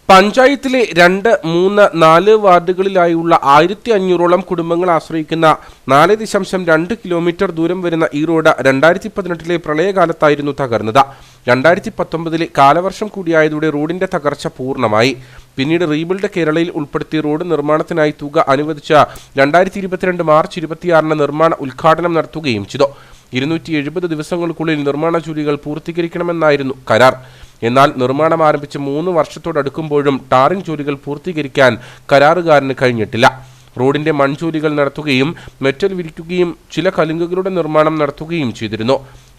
പഞ്ചായത്തിലെ 2, 3, 4 വാർഡുകളിലായുള്ള 1500ഓളം കുടുംബങ്ങൾ ആശ്രയിക്കുന്ന 4.2 കിലോമീറ്റർ ദൂരം വരുന്ന ഈ റോഡ് 2018 പ്രളയകാലത്തായിരുന്നു തകർന്നത്. 2019 കാലവർഷം കൂടിയായതോടെ റോഡിന്റെ തകർച്ച പൂർണ്ണമായി. പിന്നീട് റീബിൽഡ് കേരളയിൽ ഉൾപ്പെടുത്തി റോഡ് നിർമ്മാണത്തിനായി തുക അനുവദിച്ച 2022 മാർച്ച് 26 നിർമ്മാണ ഉദ്ഘാടനം നടത്തുകയും ചെയ്തു. 270 ദിവസങ്ങൾക്കുള്ളിൽ നിർമ്മാണ ജോലികൾ പൂർത്തീകരിക്കണമെന്നായിരുന്നു കരാർ. എന്നാൽ നിർമ്മാണം ആരംഭിച്ച് 3 വർഷത്തോടടുക്കുമ്പോഴും ടാറിംഗ് ജോലികൾ പൂർത്തീകരിക്കാൻ കരാറുകാരന് കഴിഞ്ഞിട്ടില്ല. റോഡിന്റെ മൺജോലികൾ നടത്തുകയും മെറ്റൽ വിരിക്കുകയും ചില കലുങ്കുകളുടെ നിർമ്മാണം നടത്തുകയും ചെയ്തിരുന്നു.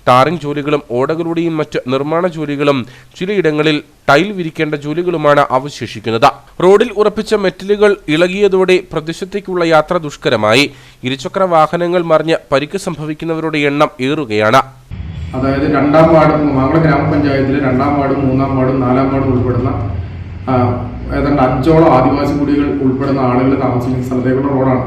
ടാറിംഗ് ജോലികളും ഓടകളുടെയും മറ്റ് നിർമ്മാണ ജോലികളും ചിലയിടങ്ങളിൽ ടൈൽ വിരിക്കേണ്ട ജോലികളുമാണ് അവശേഷിക്കുന്നത്. റോഡിൽ ഉറപ്പിച്ച മെറ്റലുകൾ ഇളകിയതോടെ പ്രദേശത്തേക്കുള്ള യാത്ര ദുഷ്കരമായി. ഇരുചക്ര വാഹനങ്ങൾ മറിഞ്ഞ് പരിക്ക് സംഭവിക്കുന്നവരുടെ എണ്ണം ഏറുകയാണ്. അതായത് 2-ാം വാർഡ് മാങ്കുളം ഗ്രാമപഞ്ചായത്തിലെ 2-ാം വാർഡും 3-ാം വാർഡും 4-ാം വാർഡും ഉൾപ്പെടുന്ന ഏതാണ്ട് 5ഓളം ആദിവാസി കുടികൾ ഉൾപ്പെടുന്ന ആളുകൾ താമസിക്കുന്ന സ്ഥലത്തേക്കുള്ള റോഡാണ്.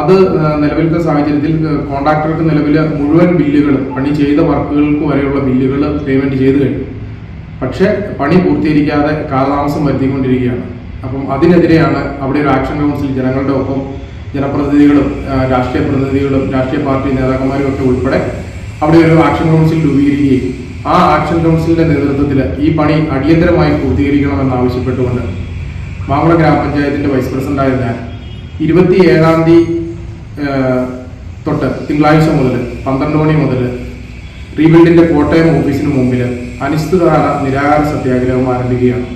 അത് നിലവിലത്തെ സാഹചര്യത്തിൽ കോൺട്രാക്ടർക്ക് നിലവിൽ മുഴുവൻ ബില്ലുകളും പണി ചെയ്ത വർക്കുകൾക്ക് വരെയുള്ള ബില്ലുകൾ പേയ്മെൻറ്റ് ചെയ്ത് കഴിഞ്ഞു. പക്ഷേ പണി പൂർത്തീകരിക്കാതെ കാലതാമസം വരുത്തിക്കൊണ്ടിരിക്കുകയാണ്. അപ്പം അതിനെതിരെയാണ് അവിടെ ഒരു ആക്ഷൻ കൗൺസിൽ ജനങ്ങളുടെ ഒപ്പം ജനപ്രതിനിധികളും രാഷ്ട്രീയ പ്രതിനിധികളും രാഷ്ട്രീയ പാർട്ടി നേതാക്കന്മാരും ഒക്കെ ഉൾപ്പെടെ അവിടെ ഒരു ആക്ഷൻ കൗൺസിൽ രൂപീകരിക്കുകയും ആ ആക്ഷൻ കൗൺസിലിന്റെ നേതൃത്വത്തിൽ ഈ പണി അടിയന്തരമായി പൂർത്തീകരിക്കണമെന്നാവശ്യപ്പെട്ടുകൊണ്ട് മാങ്കുളം ഗ്രാമപഞ്ചായത്തിന്റെ വൈസ് പ്രസിഡന്റായ ഞാൻ 27-ാം തീയതി തൊട്ട് തിങ്കളാഴ്ച മുതൽ 12 മണി മുതൽ റീബിൽഡിന്റെ കോട്ടയം ഓഫീസിന് മുമ്പിൽ അനിശ്ചിതകാല നിരാഹാര സത്യാഗ്രഹം ആരംഭിക്കുകയാണ്.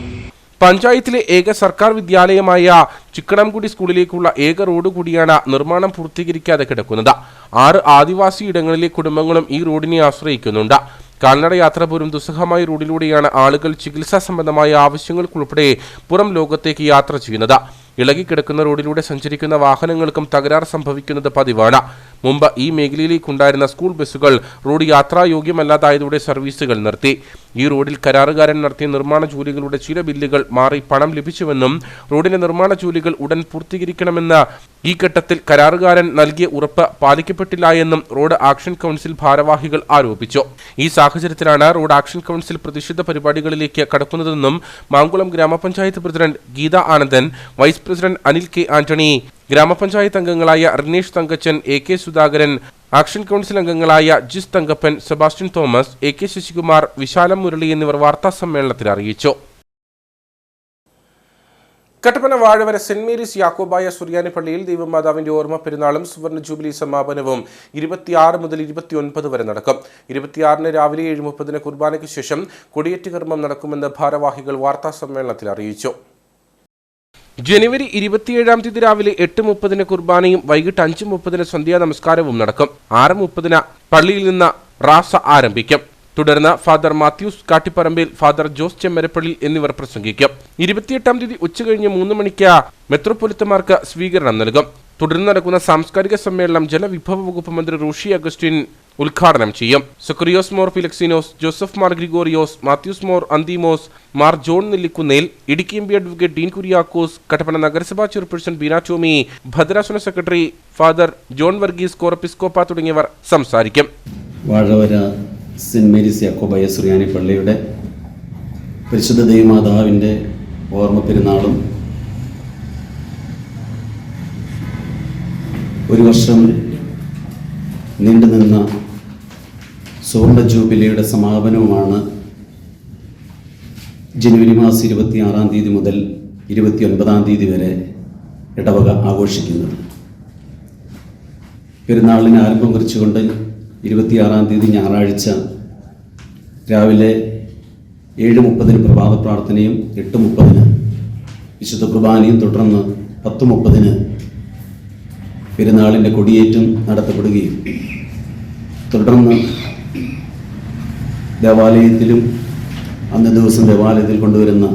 പഞ്ചായത്തിലെ ഏക സർക്കാർ വിദ്യാലയമായ ചിക്കടംകുടി സ്കൂളിലേക്കുള്ള ഏക റോഡ് കൂടിയാണ് നിർമ്മാണം പൂർത്തീകരിക്കാതെ കിടക്കുന്നത്. 6 ആദിവാസി ഇടങ്ങളിലെ കുടുംബങ്ങളും ഈ റോഡിനെ ആശ്രയിക്കുന്നുണ്ട്. കാൽനട യാത്ര പോലും ദുസ്സഹമായ റോഡിലൂടെയാണ് ആളുകൾ ചികിത്സാ സംബന്ധമായ ആവശ്യങ്ങൾക്കുൾപ്പെടെ പുറം ലോകത്തേക്ക് യാത്ര ചെയ്യുന്നത്. ഇളകിക്കിടക്കുന്ന റോഡിലൂടെ സഞ്ചരിക്കുന്ന വാഹനങ്ങൾക്കും തകരാർ സംഭവിക്കുന്നത് പതിവാണ്. മുമ്പ് ഈ മേഖലയിലേക്കുണ്ടായിരുന്ന സ്കൂൾ ബസ്സുകൾ റോഡ് യാത്രായോഗ്യമല്ലാതായതോടെ സർവീസുകൾ നിർത്തി. ഈ റോഡിൽ കരാറുകാരൻ നടത്തിയ നിർമ്മാണ ജോലികളുടെ ചില ബില്ലുകൾ മാറി പണം ലഭിച്ചുവെന്നും റോഡിന്റെ നിർമ്മാണ ജോലികൾ ഉടൻ പൂർത്തീകരിക്കണമെന്ന് ഈ ഘട്ടത്തിൽ കരാറുകാരൻ നൽകിയ ഉറപ്പ് പാലിക്കപ്പെട്ടില്ല എന്നും റോഡ് ആക്ഷൻ കൗൺസിൽ ഭാരവാഹികൾ ആരോപിച്ചു. ഈ സാഹചര്യത്തിലാണ് റോഡ് ആക്ഷൻ കൗൺസിൽ പ്രതിഷേധ പരിപാടികളിലേക്ക് കടക്കുന്നതെന്നും മാങ്കുളം ഗ്രാമപഞ്ചായത്ത് president Geetha Anandan, vice president Anil K. Antony, ഗ്രാമപഞ്ചായത്ത് അംഗങ്ങളായ Rinesh Thankachan, AK. Sudhakaran, action council അംഗങ്ങളായ Jis Thankappan, Sebastian Thomas, AK. Sasikumar, Visalam Murali എന്നിവർ വാർത്താസമ്മേളനത്തിൽ അറിയിച്ചു. കട്ടപ്പന വാഴവര സെന്റ് മേരീസ് യാക്കോബായ സുറിയാനി പള്ളിയിൽ ദൈവമാതാവിന്റെ ഓർമ്മ പെരുന്നാളും സുവർണ ജൂബിലി സമാപനവും 26 മുതൽ 29 വരെ നടക്കും. 26-ന് രാവിലെ 7:30 കുർബാനയ്ക്ക് ശേഷം കൊടിയേറ്റ് കർമ്മം നടക്കുമെന്ന് ഭാരവാഹികൾ വാർത്താസമ്മേളനത്തിൽ അറിയിച്ചു. ജനുവരി 27-ാം തീയതി രാവിലെ 8:30 കുർബാനയും വൈകിട്ട് 5:30 സന്ധ്യാ നമസ്കാരവും നടക്കും. 6:30 പള്ളിയിൽ നിന്ന് റാസ ആരംഭിക്കും. തുടർന്ന് ഫാദർ മാത്യൂസ് കാട്ടിപ്പറമ്പിൽ, ഫാദർ ജോസ് ചെമ്മരപ്പള്ളി എന്നിവർ പ്രസംഗിക്കും. 28-ാം തീയതി ഉച്ചകഴിഞ്ഞ് 3 മണിക്ക് മെത്രോപൊലിത്തമാർക്ക് സ്വീകരണം നൽകും. തുടർന്ന് നടക്കുന്ന സാംസ്കാരിക സമ്മേളനം ജലവിഭവ വകുപ്പ് മന്ത്രി റൂഷി അഗസ്റ്റിൻ ഉദ്ഘാടനം ചെയ്യും. സുക്രിയോസ് മോർ ഫിലക്സിനോസ്, ജോസഫ് മാർ ഗ്രിഗോറിയോസ്, മാത്യൂസ് മോർ അന്തിമോസ്, മാർ John Nellikunnel, Idukki M P advocate Dean Kuriakose, Kattappana നഗരസഭാ ചെയർപേഴ്സൺ ബീന ടോമി, ഭദ്രാസന സെക്രട്ടറി ഫാദർ ജോൺ വർഗീസ് കോറപ്പിസ്കോപ്പ തുടങ്ങിയവർ സംസാരിക്കും. വാഴവര സെന്റ് മേരീസ് യാക്കോബായ സുറിയാനി പള്ളിയുടെ പരിശുദ്ധ ദൈവമാതാവിൻ്റെ ഓർമ്മ പെരുന്നാളും 1 വർഷം നീണ്ടുനിന്ന സുവർണ ജൂബിലിയുടെ സമാപനവുമാണ് ജനുവരി മാസം 26-ാം തീയതി മുതൽ 29-ാം തീയതി വരെ ഇടവക ആഘോഷിക്കുന്നത്. പെരുന്നാളിന് ആരംഭം കുറിച്ചുകൊണ്ട് 26-ാം തീയതി ഞായറാഴ്ച രാവിലെ 7:30 പ്രഭാത പ്രാർത്ഥനയും 8:30 വിശുദ്ധ കുർബാനയും തുടർന്ന് 10:30 പെരുന്നാളിൻ്റെ കൊടിയേറ്റും നടത്തപ്പെടുകയും തുടർന്ന് ദേവാലയത്തിലും അന്ന് ദിവസം ദേവാലയത്തിൽ കൊണ്ടുവരുന്ന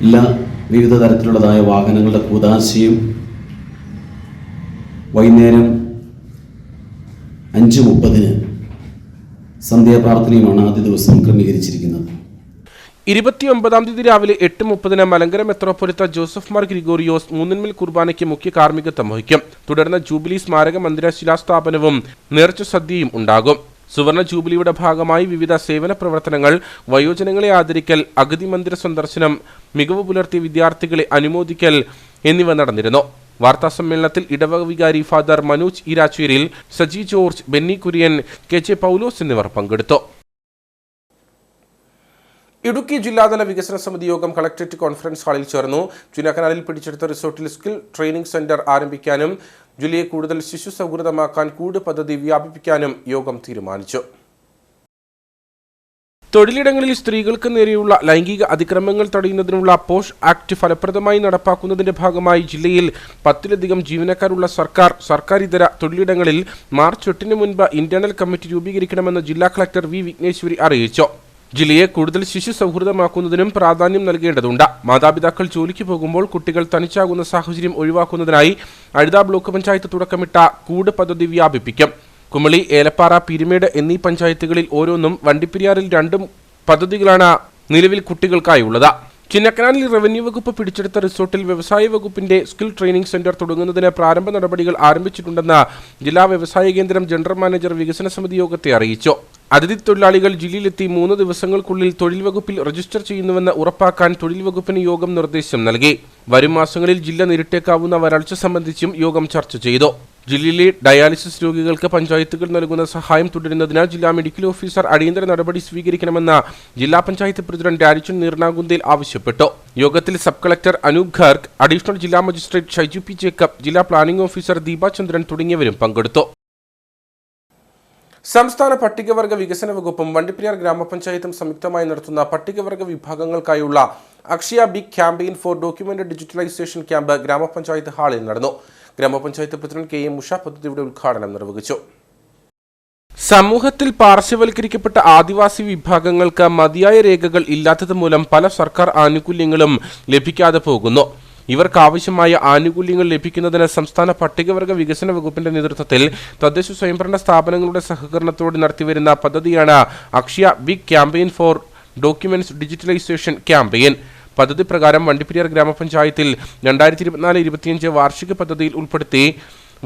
എല്ലാ വിവിധ തരത്തിലുള്ളതായ വാഹനങ്ങളുടെ കൂദാശയും വൈകുന്നേരം 5:30 സന്ധ്യാപ്രാർത്ഥനയുമാണ് ആദ്യ ദിവസം ക്രമീകരിച്ചിരിക്കുന്നത്. 29-ാം തീയതി രാവിലെ 8:30 മലങ്കര മെത്രോപൊലിത്ത ജോസഫ് മാർ ഗ്രിഗോറിയോസ് 3 കുർബാനയ്ക്ക് മുഖ്യ കാർമ്മികത്വം വഹിക്കും. തുടർന്ന് ജൂബിലി സ്മാരക മന്ദിര ശിലാസ്ഥാപനവും നേർച്ച സദ്യയും ഉണ്ടാകും. സുവർണ ജൂബിലിയുടെ ഭാഗമായി വിവിധ സേവന പ്രവർത്തനങ്ങൾ, വയോജനങ്ങളെ ആദരിക്കൽ, അഗതി മന്ദിര സന്ദർശനം, മികവ് പുലർത്തിയ വിദ്യാർത്ഥികളെ അനുമോദിക്കൽ എന്നിവ നടന്നിരുന്നു. വാർത്താസമ്മേളനത്തിൽ ഇടവക വികാരി father Manoj Eeracheril, Saji George, Benny Kurian, KJ Paulose എന്നിവർ പങ്കെടുത്തു. ഇടുക്കി ജില്ലാതല വികസന സമിതി യോഗം കളക്ടറേറ്റ് കോൺഫറൻസ് ഹാളിൽ ചേർന്നു. ചുനക്കനാലിൽ പിടിച്ചെടുത്ത റിസോർട്ടിൽ സ്കിൽ ട്രെയിനിംഗ് സെന്റർ ആരംഭിക്കാനും ജില്ലയെ കൂടുതൽ ശിശു സൗഹൃദമാക്കാൻ കൂട് പദ്ധതി വ്യാപിപ്പിക്കാനും യോഗം തീരുമാനിച്ചു. തൊഴിലിടങ്ങളിൽ സ്ത്രീകൾക്ക് നേരെയുള്ള ലൈംഗിക അതിക്രമങ്ങൾ തടയുന്നതിനുള്ള പോഷ് ആക്ട് ഫലപ്രദമായി നടപ്പാക്കുന്നതിന്റെ ഭാഗമായി ജില്ലയിൽ 10-ലധികം ജീവനക്കാരുള്ള സർക്കാരിതര തൊഴിലിടങ്ങളിൽ മാർച്ച് 8-ന് മുൻപ് ഇന്റേണൽ കമ്മിറ്റി രൂപീകരിക്കണമെന്ന് ജില്ലാ കളക്ടർ വി വിഘ്നേശ്വരി അറിയിച്ചു. ജില്ലയെ കൂടുതൽ ശിശു സൗഹൃദമാക്കുന്നതിനും പ്രാധാന്യം നൽകേണ്ടതുണ്ട്. മാതാപിതാക്കൾ ജോലിക്ക് പോകുമ്പോൾ കുട്ടികൾ തനിച്ചാകുന്ന സാഹചര്യം ഒഴിവാക്കുന്നതിനായി അഴുത ബ്ലോക്ക് പഞ്ചായത്ത് തുടക്കമിട്ട കൂട് പദ്ധതി വ്യാപിപ്പിക്കും. കുമളി, ഏലപ്പാറ, പീരുമേട് എന്നീ പഞ്ചായത്തുകളിൽ ഓരോന്നും വണ്ടിപ്പെരിയാറിൽ 2 പദ്ധതികളാണ് നിലവിൽ കുട്ടികൾക്കായുള്ളത്. ചിന്നക്കനാലിൽ റവന്യൂ വകുപ്പ് പിടിച്ചെടുത്ത റിസോർട്ടിൽ വ്യവസായ വകുപ്പിന്റെ സ്കിൽ ട്രെയിനിംഗ് സെന്റർ തുടങ്ങുന്നതിന് പ്രാരംഭ നടപടികൾ ആരംഭിച്ചിട്ടുണ്ടെന്ന് ജില്ലാ വ്യവസായ കേന്ദ്രം ജനറൽ മാനേജർ വികസന സമിതി യോഗത്തെ അറിയിച്ചു. അതിഥി തൊഴിലാളികൾ ജില്ലയിലെത്തി 3 ദിവസങ്ങൾക്കുള്ളിൽ തൊഴിൽ വകുപ്പിൽ രജിസ്റ്റർ ചെയ്യുന്നുവെന്ന് ഉറപ്പാക്കാൻ തൊഴിൽ വകുപ്പിന് യോഗം നിർദ്ദേശം നൽകി. വരും മാസങ്ങളിൽ ജില്ല നേരിട്ടേക്കാവുന്ന വരൾച്ച സംബന്ധിച്ചും യോഗം ചർച്ച ചെയ്തു. ജില്ലയിലെ ഡയാലിസിസ് രോഗികൾക്ക് പഞ്ചായത്തുകൾ നൽകുന്ന സഹായം തുടരുന്നതിന് ജില്ലാ മെഡിക്കൽ ഓഫീസർ അടിയന്തര നടപടി സ്വീകരിക്കണമെന്ന് ജില്ലാ പഞ്ചായത്ത് പ്രസിഡന്റ് രാജൻ നീർനാകുന്തേൽ ആവശ്യപ്പെട്ടു. യോഗത്തിൽ sub collector Anoop Kharg, additional ജില്ലാ മജിസ്ട്രേറ്റ് ഷൈജു പി ജേക്കബ്, ജില്ലാ പ്ലാനിംഗ് ഓഫീസർ ദീപ ചന്ദ്രൻ തുടങ്ങിയവരും പങ്കെടുത്തു. സംസ്ഥാന പട്ടികവർഗ വികസന വകുപ്പും വണ്ടിപ്പെരിയാർ ഗ്രാമപഞ്ചായത്തും സംയുക്തമായി നടത്തുന്ന പട്ടികവർഗ വിഭാഗങ്ങൾക്കായുള്ള Akshaya big campaign for document digitalisation camp ഗ്രാമപഞ്ചായത്ത് ഹാളിൽ നടന്നു. ഗ്രാമപഞ്ചായത്ത് പ്രസിഡന്റ് KM ഉഷ പദ്ധതിയുടെ ഉദ്ഘാടനം നിർവഹിച്ചു. സമൂഹത്തിൽ പാർശ്വവൽക്കരിക്കപ്പെട്ട ആദിവാസി വിഭാഗങ്ങൾക്ക് മതിയായ രേഖകൾ ഇല്ലാത്തത് മൂലം പല സർക്കാർ ആനുകൂല്യങ്ങളും ലഭിക്കാതെ പോകുന്നു. ഇവർക്കാവശ്യമായ ആനുകൂല്യങ്ങൾ ലഭിക്കുന്നതിന് സംസ്ഥാന പട്ടികവർഗ വികസന വകുപ്പിന്റെ നേതൃത്വത്തിൽ തദ്ദേശ സ്വയംഭരണ സ്ഥാപനങ്ങളുടെ സഹകരണത്തോടെ നടത്തിവരുന്ന പദ്ധതിയാണ് Akshaya big campaign for documents digitalization campaign. പദ്ധതി പ്രകാരം വണ്ടിപ്പെരിയാർ ഗ്രാമപഞ്ചായത്തിൽ 2024-25 വാർഷിക പദ്ധതിയിൽ ഉൾപ്പെടുത്തി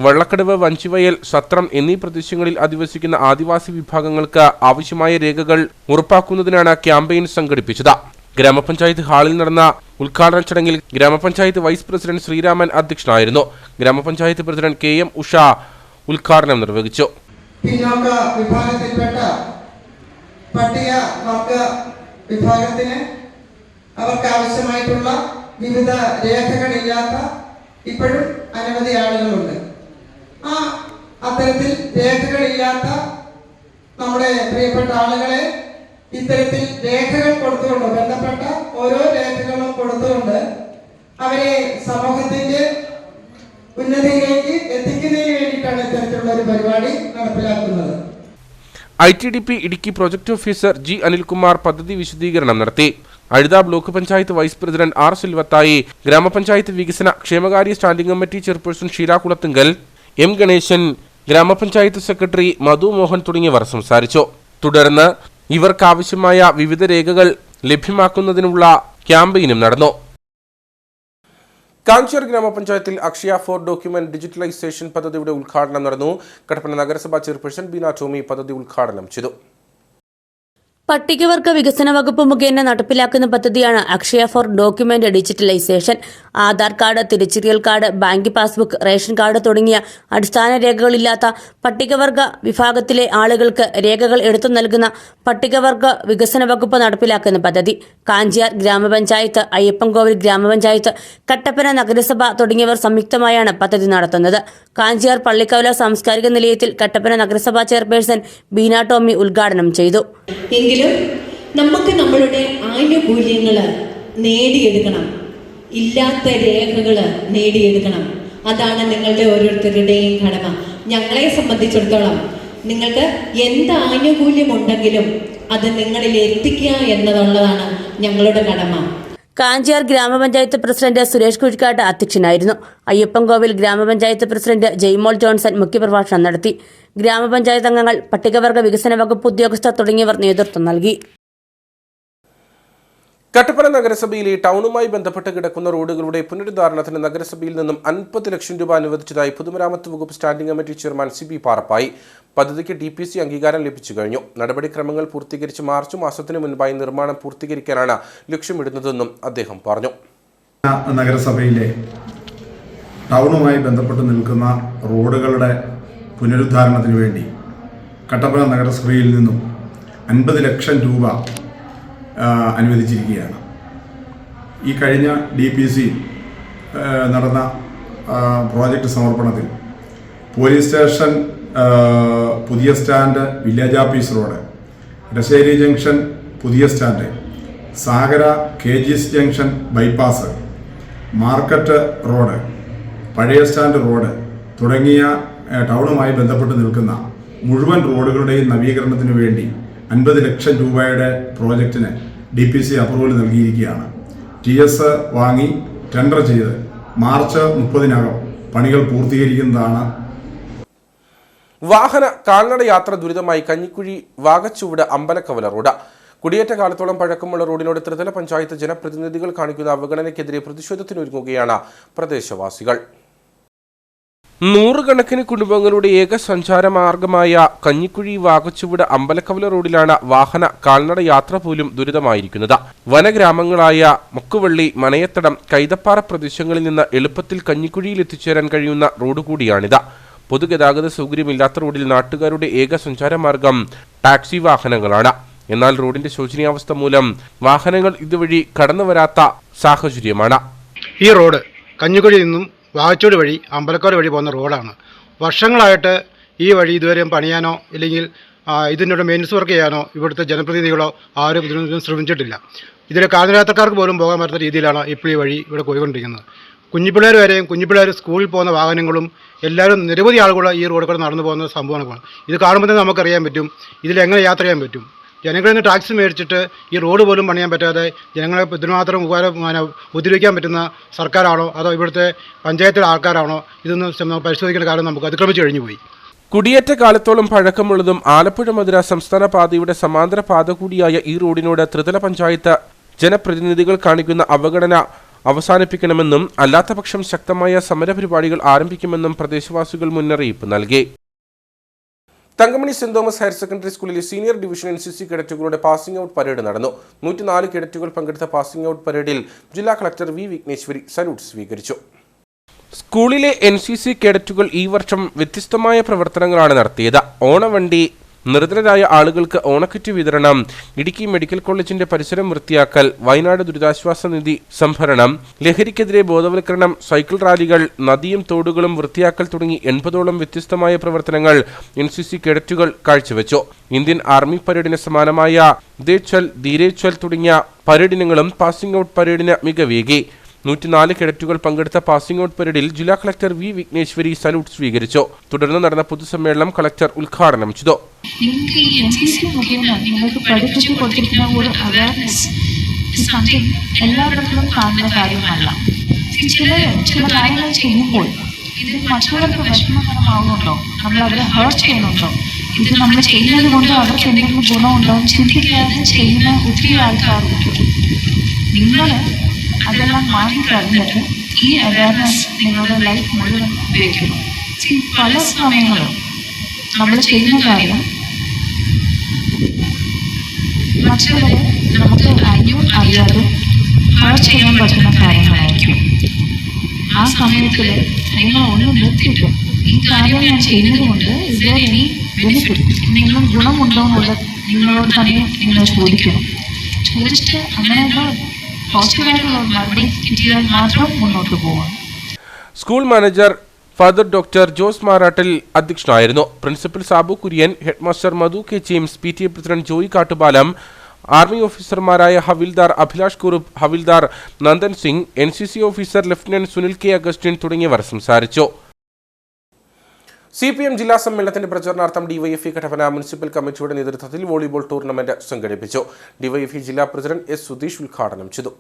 വള്ളക്കടവ്, വഞ്ചിവയൽ, സത്രം എന്നീ പ്രദേശങ്ങളിൽ അധിവസിക്കുന്ന ആദിവാസി വിഭാഗങ്ങൾക്ക് ആവശ്യമായ രേഖകൾ ഉറപ്പാക്കുന്നതിനാണ് ക്യാമ്പയിൻ സംഘടിപ്പിച്ചത്. ഗ്രാമപഞ്ചായത്ത് ഹാളിൽ നടന്ന ഉദ്ഘാടന ചടങ്ങിൽ ഗ്രാമപഞ്ചായത്ത് വൈസ് പ്രസിഡന്റ് ശ്രീരാമൻ അധ്യക്ഷനായിരുന്നു. ഗ്രാമപഞ്ചായത്ത് പ്രസിഡന്റ് KM ഉഷ ഉദ്ഘാടനം നിർവഹിച്ചു. പിന്നോക്ക വിഭാഗത്തിൽപ്പെട്ട പട്ടിക വർഗ വിഭാഗത്തിന് അവർക്ക് ആവശ്യമായിട്ടുള്ള വിവിധ രേഖകളില്ലാത്ത ഇപ്പോഴും അനവധി ആളുകളുണ്ട്. അത്തരത്തിൽ രേഖകളില്ലാത്ത നമ്മുടെ പ്രിയപ്പെട്ട ആളുകളെ ഇത്തരത്തിൽ രേഖകൾ കൊടുത്തുകൊണ്ട്, ബന്ധപ്പെട്ട ഓരോ രേഖകളും കൊടുത്തുകൊണ്ട് അവരെ സമൂഹത്തിന്റെ ഉന്നതിയിലേക്ക് എത്തിക്കുന്നതിന് വേണ്ടിയിട്ടാണ് ഇത്തരത്തിലുള്ള ഒരു പരിപാടി നടപ്പിലാക്കുന്നത്. ITDP Idukki project officer G. Anilkumar പദ്ധതി വിശദീകരണം നടത്തി. Azhutha block panchayat vice president R. Silvathayi, ഗ്രാമപഞ്ചായത്ത് വികസന ക്ഷേമകാര്യ standing committee chairperson Sheela Kulathunkal, M. Ganesan, ഗ്രാമപഞ്ചായത്ത് സെക്രട്ടറി മധു മോഹൻ തുടങ്ങിയവർ സംസാരിച്ചു. തുടർന്ന് ഇവർക്കാവശ്യമായ വിവിധ രേഖകൾ ലഭ്യമാക്കുന്നതിനുള്ള ക്യാമ്പയിനും നടന്നു. കാഞ്ചിയാർ ഗ്രാമപഞ്ചായത്തിൽ അക്ഷയ ഫോർ ഡോക്യുമെന്റ് ഡിജിറ്റലൈസേഷൻ പദ്ധതിയുടെ ഉദ്ഘാടനം നടന്നു. കട്ടപ്പന നഗരസഭാ ചെയർപേഴ്സൺ ബീന ടോമി പദ്ധതി ഉദ്ഘാടനം ചെയ്തു. പട്ടികവർഗ വികസന വകുപ്പ് മുഖേന നടപ്പിലാക്കുന്ന പദ്ധതിയാണ് Akshaya for document digitalisation. Aadhaar card, തിരിച്ചറിയൽ card, bank passbook, ration card തുടങ്ങിയ അടിസ്ഥാന രേഖകളില്ലാത്ത പട്ടികവർഗ വിഭാഗത്തിലെ ആളുകൾക്ക് രേഖകൾ എടുത്തു നൽകുന്ന പട്ടികവർഗ വികസന വകുപ്പ് നടപ്പിലാക്കുന്ന പദ്ധതി കാഞ്ചിയാർ ഗ്രാമപഞ്ചായത്ത്, അയ്യപ്പൻകോവിൽ ഗ്രാമപഞ്ചായത്ത്, കട്ടപ്പന നഗരസഭ തുടങ്ങിയവർ സംയുക്തമായാണ് പദ്ധതി നടത്തുന്നത്. കാഞ്ചിയാർ പള്ളിക്കവല സാംസ്കാരിക നിലയത്തിൽ കട്ടപ്പന നഗരസഭാ ചെയർപേഴ്സൺ ബീന ടോമി ഉദ്ഘാടനം ചെയ്തു. എങ്കിലും നമുക്ക് നമ്മളുടെ ആനുകൂല്യങ്ങൾ നേടിയെടുക്കണം, ഇല്ലാത്ത രേഖകൾ നേടിയെടുക്കണം. അതാണ് നിങ്ങളുടെ ഓരോരുത്തരുടെയും കടമ. ഞങ്ങളെ സംബന്ധിച്ചിടത്തോളം നിങ്ങൾക്ക് എന്ത് ആനുകൂല്യമുണ്ടെങ്കിലും അത് നിങ്ങളിൽ എത്തിക്കുക എന്നതുള്ളതാണ് ഞങ്ങളുടെ കടമ. കാഞ്ചിയാർ ഗ്രാമപഞ്ചായത്ത് പ്രസിഡന്റ് സുരേഷ് കുഴിക്കാട്ട് അധ്യക്ഷനായിരുന്നു. അയ്യപ്പൻകോവിൽ ഗ്രാമപഞ്ചായത്ത് പ്രസിഡന്റ് ജയ്മോൾ ജോൺസൺ മുഖ്യപ്രഭാഷണം നടത്തി. ഗ്രാമപഞ്ചായത്ത് അംഗങ്ങൾ, പട്ടികവർഗ വികസന വകുപ്പ് ഉദ്യോഗസ്ഥർ തുടങ്ങിയവർ നേതൃത്വം നൽകി. കട്ടപ്പന നഗരസഭയിലെ ടൗണുമായി ബന്ധപ്പെട്ട് കിടക്കുന്ന റോഡുകളുടെ പുനരുദ്ധാരണത്തിന് നഗരസഭയിൽ നിന്നും 50 ലക്ഷം രൂപ അനുവദിച്ചതായി പൊതുമരാമത്ത് വകുപ്പ് standing committee chairman CB Parappayi. പദ്ധതിക്ക് DPC അംഗീകാരം ലഭിച്ചു കഴിഞ്ഞു. നടപടിക്രമങ്ങൾ പൂർത്തീകരിച്ച് മാർച്ച് മാസത്തിന് മുൻപായി നിർമ്മാണം പൂർത്തീകരിക്കാനാണ് ലക്ഷ്യമിടുന്നതെന്നും അദ്ദേഹം പറഞ്ഞു. നഗരസഭയിലെ ടൗണുമായി ബന്ധപ്പെട്ട് നിൽക്കുന്ന റോഡുകളുടെ പുനരുദ്ധാരണത്തിന് വേണ്ടി കട്ടപ്പന നഗരസഭയിൽ നിന്നും 50 ലക്ഷം രൂപ അനുവദിച്ചിരിക്കുകയാണ്. ഈ കഴിഞ്ഞ DPC നടന്ന പ്രോജക്റ്റ് സമർപ്പണത്തിൽ പോലീസ് സ്റ്റേഷൻ, പുതിയ stand, village office road, Edassery junction പുതിയ stand, Sagara KGS junction bypass, market road, പഴയ സ്റ്റാൻഡ് റോഡ് തുടങ്ങിയ ടൗണുമായി ബന്ധപ്പെട്ട് നിൽക്കുന്ന മുഴുവൻ റോഡുകളുടെയും നവീകരണത്തിന് വേണ്ടി 50 ലക്ഷം രൂപയുടെ പ്രോജക്റ്റിന് DPC അപ്രൂവൽ നൽകിയിരിക്കുകയാണ്. TS വാങ്ങി ടെൻഡർ ചെയ്ത് മാർച്ച് 30-നകം പണികൾ പൂർത്തീകരിക്കുന്നതാണ്. വാഹന കാൽനട യാത്ര ദുരിതമായി കഞ്ഞിക്കുഴി വാകച്ചുവട് അമ്പലക്കവല റോഡ്. കുടിയേറ്റ കാലത്തോളം പഴക്കമുള്ള റോഡിനോട് ത്രിതല പഞ്ചായത്ത് ജനപ്രതിനിധികൾ കാണിക്കുന്ന അവഗണനയ്ക്കെതിരെ പ്രതിഷേധത്തിനൊരുങ്ങുകയാണ് പ്രദേശവാസികൾ. 100 കണക്കിന് കുടുംബങ്ങളുടെ ഏക സഞ്ചാര മാർഗമായ കഞ്ഞിക്കുഴി വാകച്ചുവട് അമ്പലക്കവല റോഡിലാണ് വാഹന കാൽനട യാത്ര പോലും ദുരിതമായിരിക്കുന്നത്. വനഗ്രാമങ്ങളായ മുക്കുവള്ളി, മനയത്തടം, കൈതപ്പാറ പ്രദേശങ്ങളിൽ നിന്ന് എളുപ്പത്തിൽ കഞ്ഞിക്കുഴിയിൽ എത്തിച്ചേരാൻ കഴിയുന്ന റോഡ് കൂടിയാണിത്. പൊതുഗതാഗത സൗകര്യമില്ലാത്ത റോഡിൽ നാട്ടുകാരുടെ ഏക സഞ്ചാരമാർഗം ടാക്സി വാഹനങ്ങളാണ്. എന്നാൽ റോഡിന്റെ ശോചനീയാവസ്ഥ മൂലം വാഹനങ്ങൾ ഇതുവഴി കടന്നുവരാത്ത സാഹചര്യമാണ്. ഈ റോഡ് കഞ്ഞിക്കുഴിയിൽ നിന്നും വാകച്ചോട് വഴി അമ്പലക്കോട് വഴി പോകുന്ന റോഡാണ്. വർഷങ്ങളായിട്ട് ഈ വഴി ഇതുവരെയും പണിയാനോ ഇല്ലെങ്കിൽ ഇതിനോട് മെയിൻസ് വർക്ക് ചെയ്യാനോ ഇവിടുത്തെ ജനപ്രതിനിധികളോ ആരും ഇതിനൊന്നും ശ്രമിച്ചിട്ടില്ല. ഇതിലെ കാൽനടയാത്രക്കാർക്ക് പോലും പോകാൻ പറ്റുന്ന രീതിയിലാണ് ഇപ്പോൾ ഈ വഴി ഇവിടെ പോയിക്കൊണ്ടിരിക്കുന്നത്. കുഞ്ഞിപ്പിള്ളേർ വരെയും കുഞ്ഞിപ്പിള്ളേർ സ്കൂളിൽ പോകുന്ന വാഹനങ്ങളും എല്ലാവരും നിരവധി ആളുകൾ ഈ റോഡ് കൂടെ നടന്നു പോകുന്ന സംഭവമാണ്. ഇത് കാണുമ്പോൾ തന്നെ നമുക്കറിയാൻ പറ്റും ഇതിലെങ്ങനെ യാത്ര ചെയ്യാൻ പറ്റും. ജനങ്ങളിൽ നിന്ന് ടാക്സി മേടിച്ചിട്ട് ഈ റോഡ് പോലും പണിയാൻ പറ്റാതെ ജനങ്ങളെ ഇതിനുമാത്രം ഉപദ്രവിക്കാൻ പറ്റുന്ന സർക്കാരാണോ അതോ ഇവിടുത്തെ പഞ്ചായത്തിലെ ആൾക്കാരാണോ ഇതൊന്നും പരിശോധിക്കേണ്ട കാലം നമുക്ക് അതിക്രമിച്ചു കഴിഞ്ഞു പോയി. കുടിയേറ്റ കാലത്തോളം പഴക്കമുള്ളതും ആലപ്പുഴ മധുര സംസ്ഥാന പാതയുടെ സമാന്തര പാത കൂടിയായ ഈ റോഡിനോട് ത്രിതല പഞ്ചായത്ത് ജനപ്രതിനിധികൾ കാണിക്കുന്ന അവഗണന അവസാനിപ്പിക്കണമെന്നും അല്ലാത്തപക്ഷം ശക്തമായ സമരപരിപാടികൾ ആരംഭിക്കുമെന്നും പ്രദേശവാസികൾ മുന്നറിയിപ്പ് നൽകി. Thankamani saint Thomas higher secondary സ്കൂളിലെ സീനിയർ ഡിവിഷൻ NCC കേഡറ്റുകളുടെ പാസിംഗ് ഔട്ട് പരേഡ് നടന്നു. 104 കേഡറ്റുകൾ പങ്കെടുത്ത പാസിംഗ് ഔട്ട് പരേഡിൽ ജില്ലാ കളക്ടർ V. വിഘ്നേശ്വരി സല്യൂട്ട് സ്വീകരിച്ചു. സ്കൂളിലെ NCC കേഡറ്റുകൾ ഈ വർഷം വ്യത്യസ്തമായ പ്രവർത്തനങ്ങളാണ് നടത്തിയത്. ഓണവണ്ടി, നിർധനരായ ആളുകൾക്ക് ഓണക്കിറ്റ് വിതരണം, ഇടുക്കി മെഡിക്കൽ കോളേജിന്റെ പരിസരം വൃത്തിയാക്കൽ, വയനാട് ദുരിതാശ്വാസ നിധി സംഭരണം, ലഹരിക്കെതിരെ ബോധവൽക്കരണം, സൈക്കിൾ റാലികൾ, നദിയും തോടുകളും വൃത്തിയാക്കൽ തുടങ്ങി 80ഓളം വ്യത്യസ്തമായ പ്രവർത്തനങ്ങൾ NCC കേഡറ്റുകൾ കാഴ്ചവെച്ചു. ഇന്ത്യൻ ആർമി പരേഡിന് സമാനമായ ദേ ചൽ, ധീരേ ചൽ തുടങ്ങിയ പരേഡിനങ്ങളും പാസിംഗ് ഔട്ട് പരേഡിന് മികവേകി. 104 കേഡറ്റുകൾ പങ്കെടുത്ത പാസിംഗ് ഔട്ട് പരേഡിൽ ജില്ലാ കളക്ടർ വി വിഘ്നേശ്വരി സല്യൂട്ട് സ്വീകരിച്ചു. തുടർന്ന് നടന്ന പൊതുസമ്മേളനം കളക്ടർ ഉദ്ഘാടനം ചെയ്തു. എല്ലായിടത്തും കാണുന്ന കാര്യമല്ല. ചില കാര്യങ്ങൾ ചെയ്യുമ്പോൾ ഇത് മറ്റുള്ളവർക്ക് വിഷമകരമാവുന്നുണ്ടോ, നമ്മൾ അവരെ ഹേർട്ട് ചെയ്യുന്നുണ്ടോ, ഇത് നമ്മൾ ചെയ്യുന്നത് കൊണ്ട് അവർക്ക് എന്തെങ്കിലും ഗുണമുണ്ടോ ചിന്തിക്കാതെ ചെയ്യുന്ന ഒത്തിരി ആൾക്കാരുണ്ട്. നിങ്ങൾ അതെല്ലാം മാറ്റിക്കളഞ്ഞിട്ട് ഈ അവയർനെസ് നിങ്ങളുടെ ലൈഫ് മുഴുവൻ ഉപയോഗിക്കണം. പല സമയങ്ങളും നമ്മൾ ചെയ്യുന്ന കാര്യം മറ്റുള്ളവരെ നമുക്ക് അറിയാതെ ഹേർട്ട് ചെയ്യാൻ പറ്റുന്ന കാര്യങ്ങളായിരിക്കും. ആ സമയത്തിൽ നിങ്ങൾ ഒന്ന് നിർത്തിയിട്ട് ഈ കാര്യം ഞാൻ ചെയ്യുന്നത് കൊണ്ട് ഇനി ബെനിഫിറ്റ് എന്തെങ്കിലും ഗുണമുണ്ടോ എന്നുള്ളത് നിങ്ങളോട് തന്നെ നിങ്ങൾ ചോദിക്കണം. ചോദിച്ചിട്ട് അങ്ങനെയുള്ള പോസിറ്റീവായിട്ടുള്ള മറുപടി കിട്ടിയാൽ മാത്രം മുന്നോട്ട് പോകാം. School manager father doctor Jose Marattil അധ്യക്ഷനായിരുന്നു. Principal Sabu Kurian, headmaster Madhu K James, PTA president Joy Kattupalam, army ഓഫീസർമാരായ havildar Abhilash Kurup, havildar Nandan Singh, NCC officer lieutenant Sunil K Augustine തുടങ്ങിയവർ സംസാരിച്ചു. CPM ജില്ലാ സമ്മേളനത്തിന്റെ പ്രചരണാർത്ഥം ഡിവൈഎഫ്ഐ കട്ടപ്പന മുനിസിപ്പൽ കമ്മിറ്റിയുടെ നേതൃത്വത്തിൽ വോളിബോൾ ടൂർണമെന്റ് സംഘടിപ്പിച്ചു. ഡിവൈഎഫ്ഐ ജില്ലാ പ്രസിഡന്റ് S സുധീഷ് ഉദ്ഘാടനം ചെയ്തു.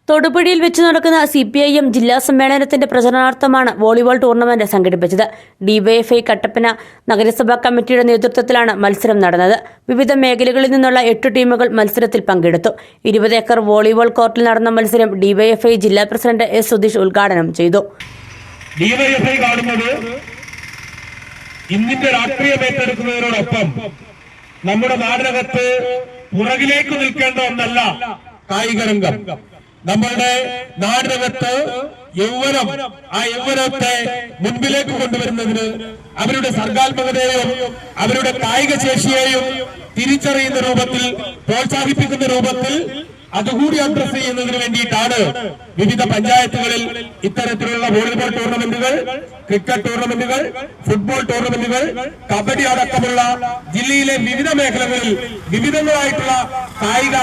തൊടുപുഴയിൽ വെച്ച് നടക്കുന്ന CPIM ജില്ലാ സമ്മേളനത്തിന്റെ പ്രചരണാർത്ഥമാണ് വോളിബോൾ ടൂർണമെന്റ് സംഘടിപ്പിച്ചത്. ഡിവൈഎഫ്ഐ കട്ടപ്പന നഗരസഭാ കമ്മിറ്റിയുടെ നേതൃത്വത്തിലാണ് മത്സരം നടന്നത്. വിവിധ മേഖലകളിൽ നിന്നുള്ള 8 ടീമുകൾ മത്സരത്തിൽ പങ്കെടുത്തു. 20 ഏക്കർ വോളിബോൾ കോർട്ടിൽ നടന്ന മത്സരം ഡിവൈഎഫ്ഐ ജില്ലാ പ്രസിഡന്റ് S സുധീഷ് ഉദ്ഘാടനം ചെയ്തു. ഡിവൈഎഫ്ഐ കാണുന്നത് ഇന്നിന്റെ രാഷ്ട്രീയം ഏറ്റെടുക്കുന്നതിനോടൊപ്പം നമ്മുടെ നാടിനകത്ത് പുറകിലേക്ക് നിൽക്കേണ്ട ഒന്നല്ല കായിക രംഗം. നമ്മളുടെ നാടിനകത്ത് യൗവനം, ആ യൗവനത്തെ മുൻപിലേക്ക് കൊണ്ടുവരുന്നതിന് അവരുടെ സർഗാത്മകതയെയും അവരുടെ കായിക ശേഷിയെയും തിരിച്ചറിയുന്ന രൂപത്തിൽ, പ്രോത്സാഹിപ്പിക്കുന്ന രൂപത്തിൽ അതുകൂടി അഡ്രസ് ചെയ്യുന്നതിന് വേണ്ടിയിട്ടാണ് വിവിധ പഞ്ചായത്തുകളിൽ ഇത്തരത്തിലുള്ള വോളിബോൾ ടൂർണമെന്റുകൾ, ക്രിക്കറ്റ് ടൂർണമെന്റുകൾ, ഫുട്ബോൾ ടൂർണമെന്റുകൾ, കബഡി അടക്കമുള്ള ജില്ലയിലെ വിവിധ മേഖലകളിൽ വിവിധങ്ങളായിട്ടുള്ള കായിക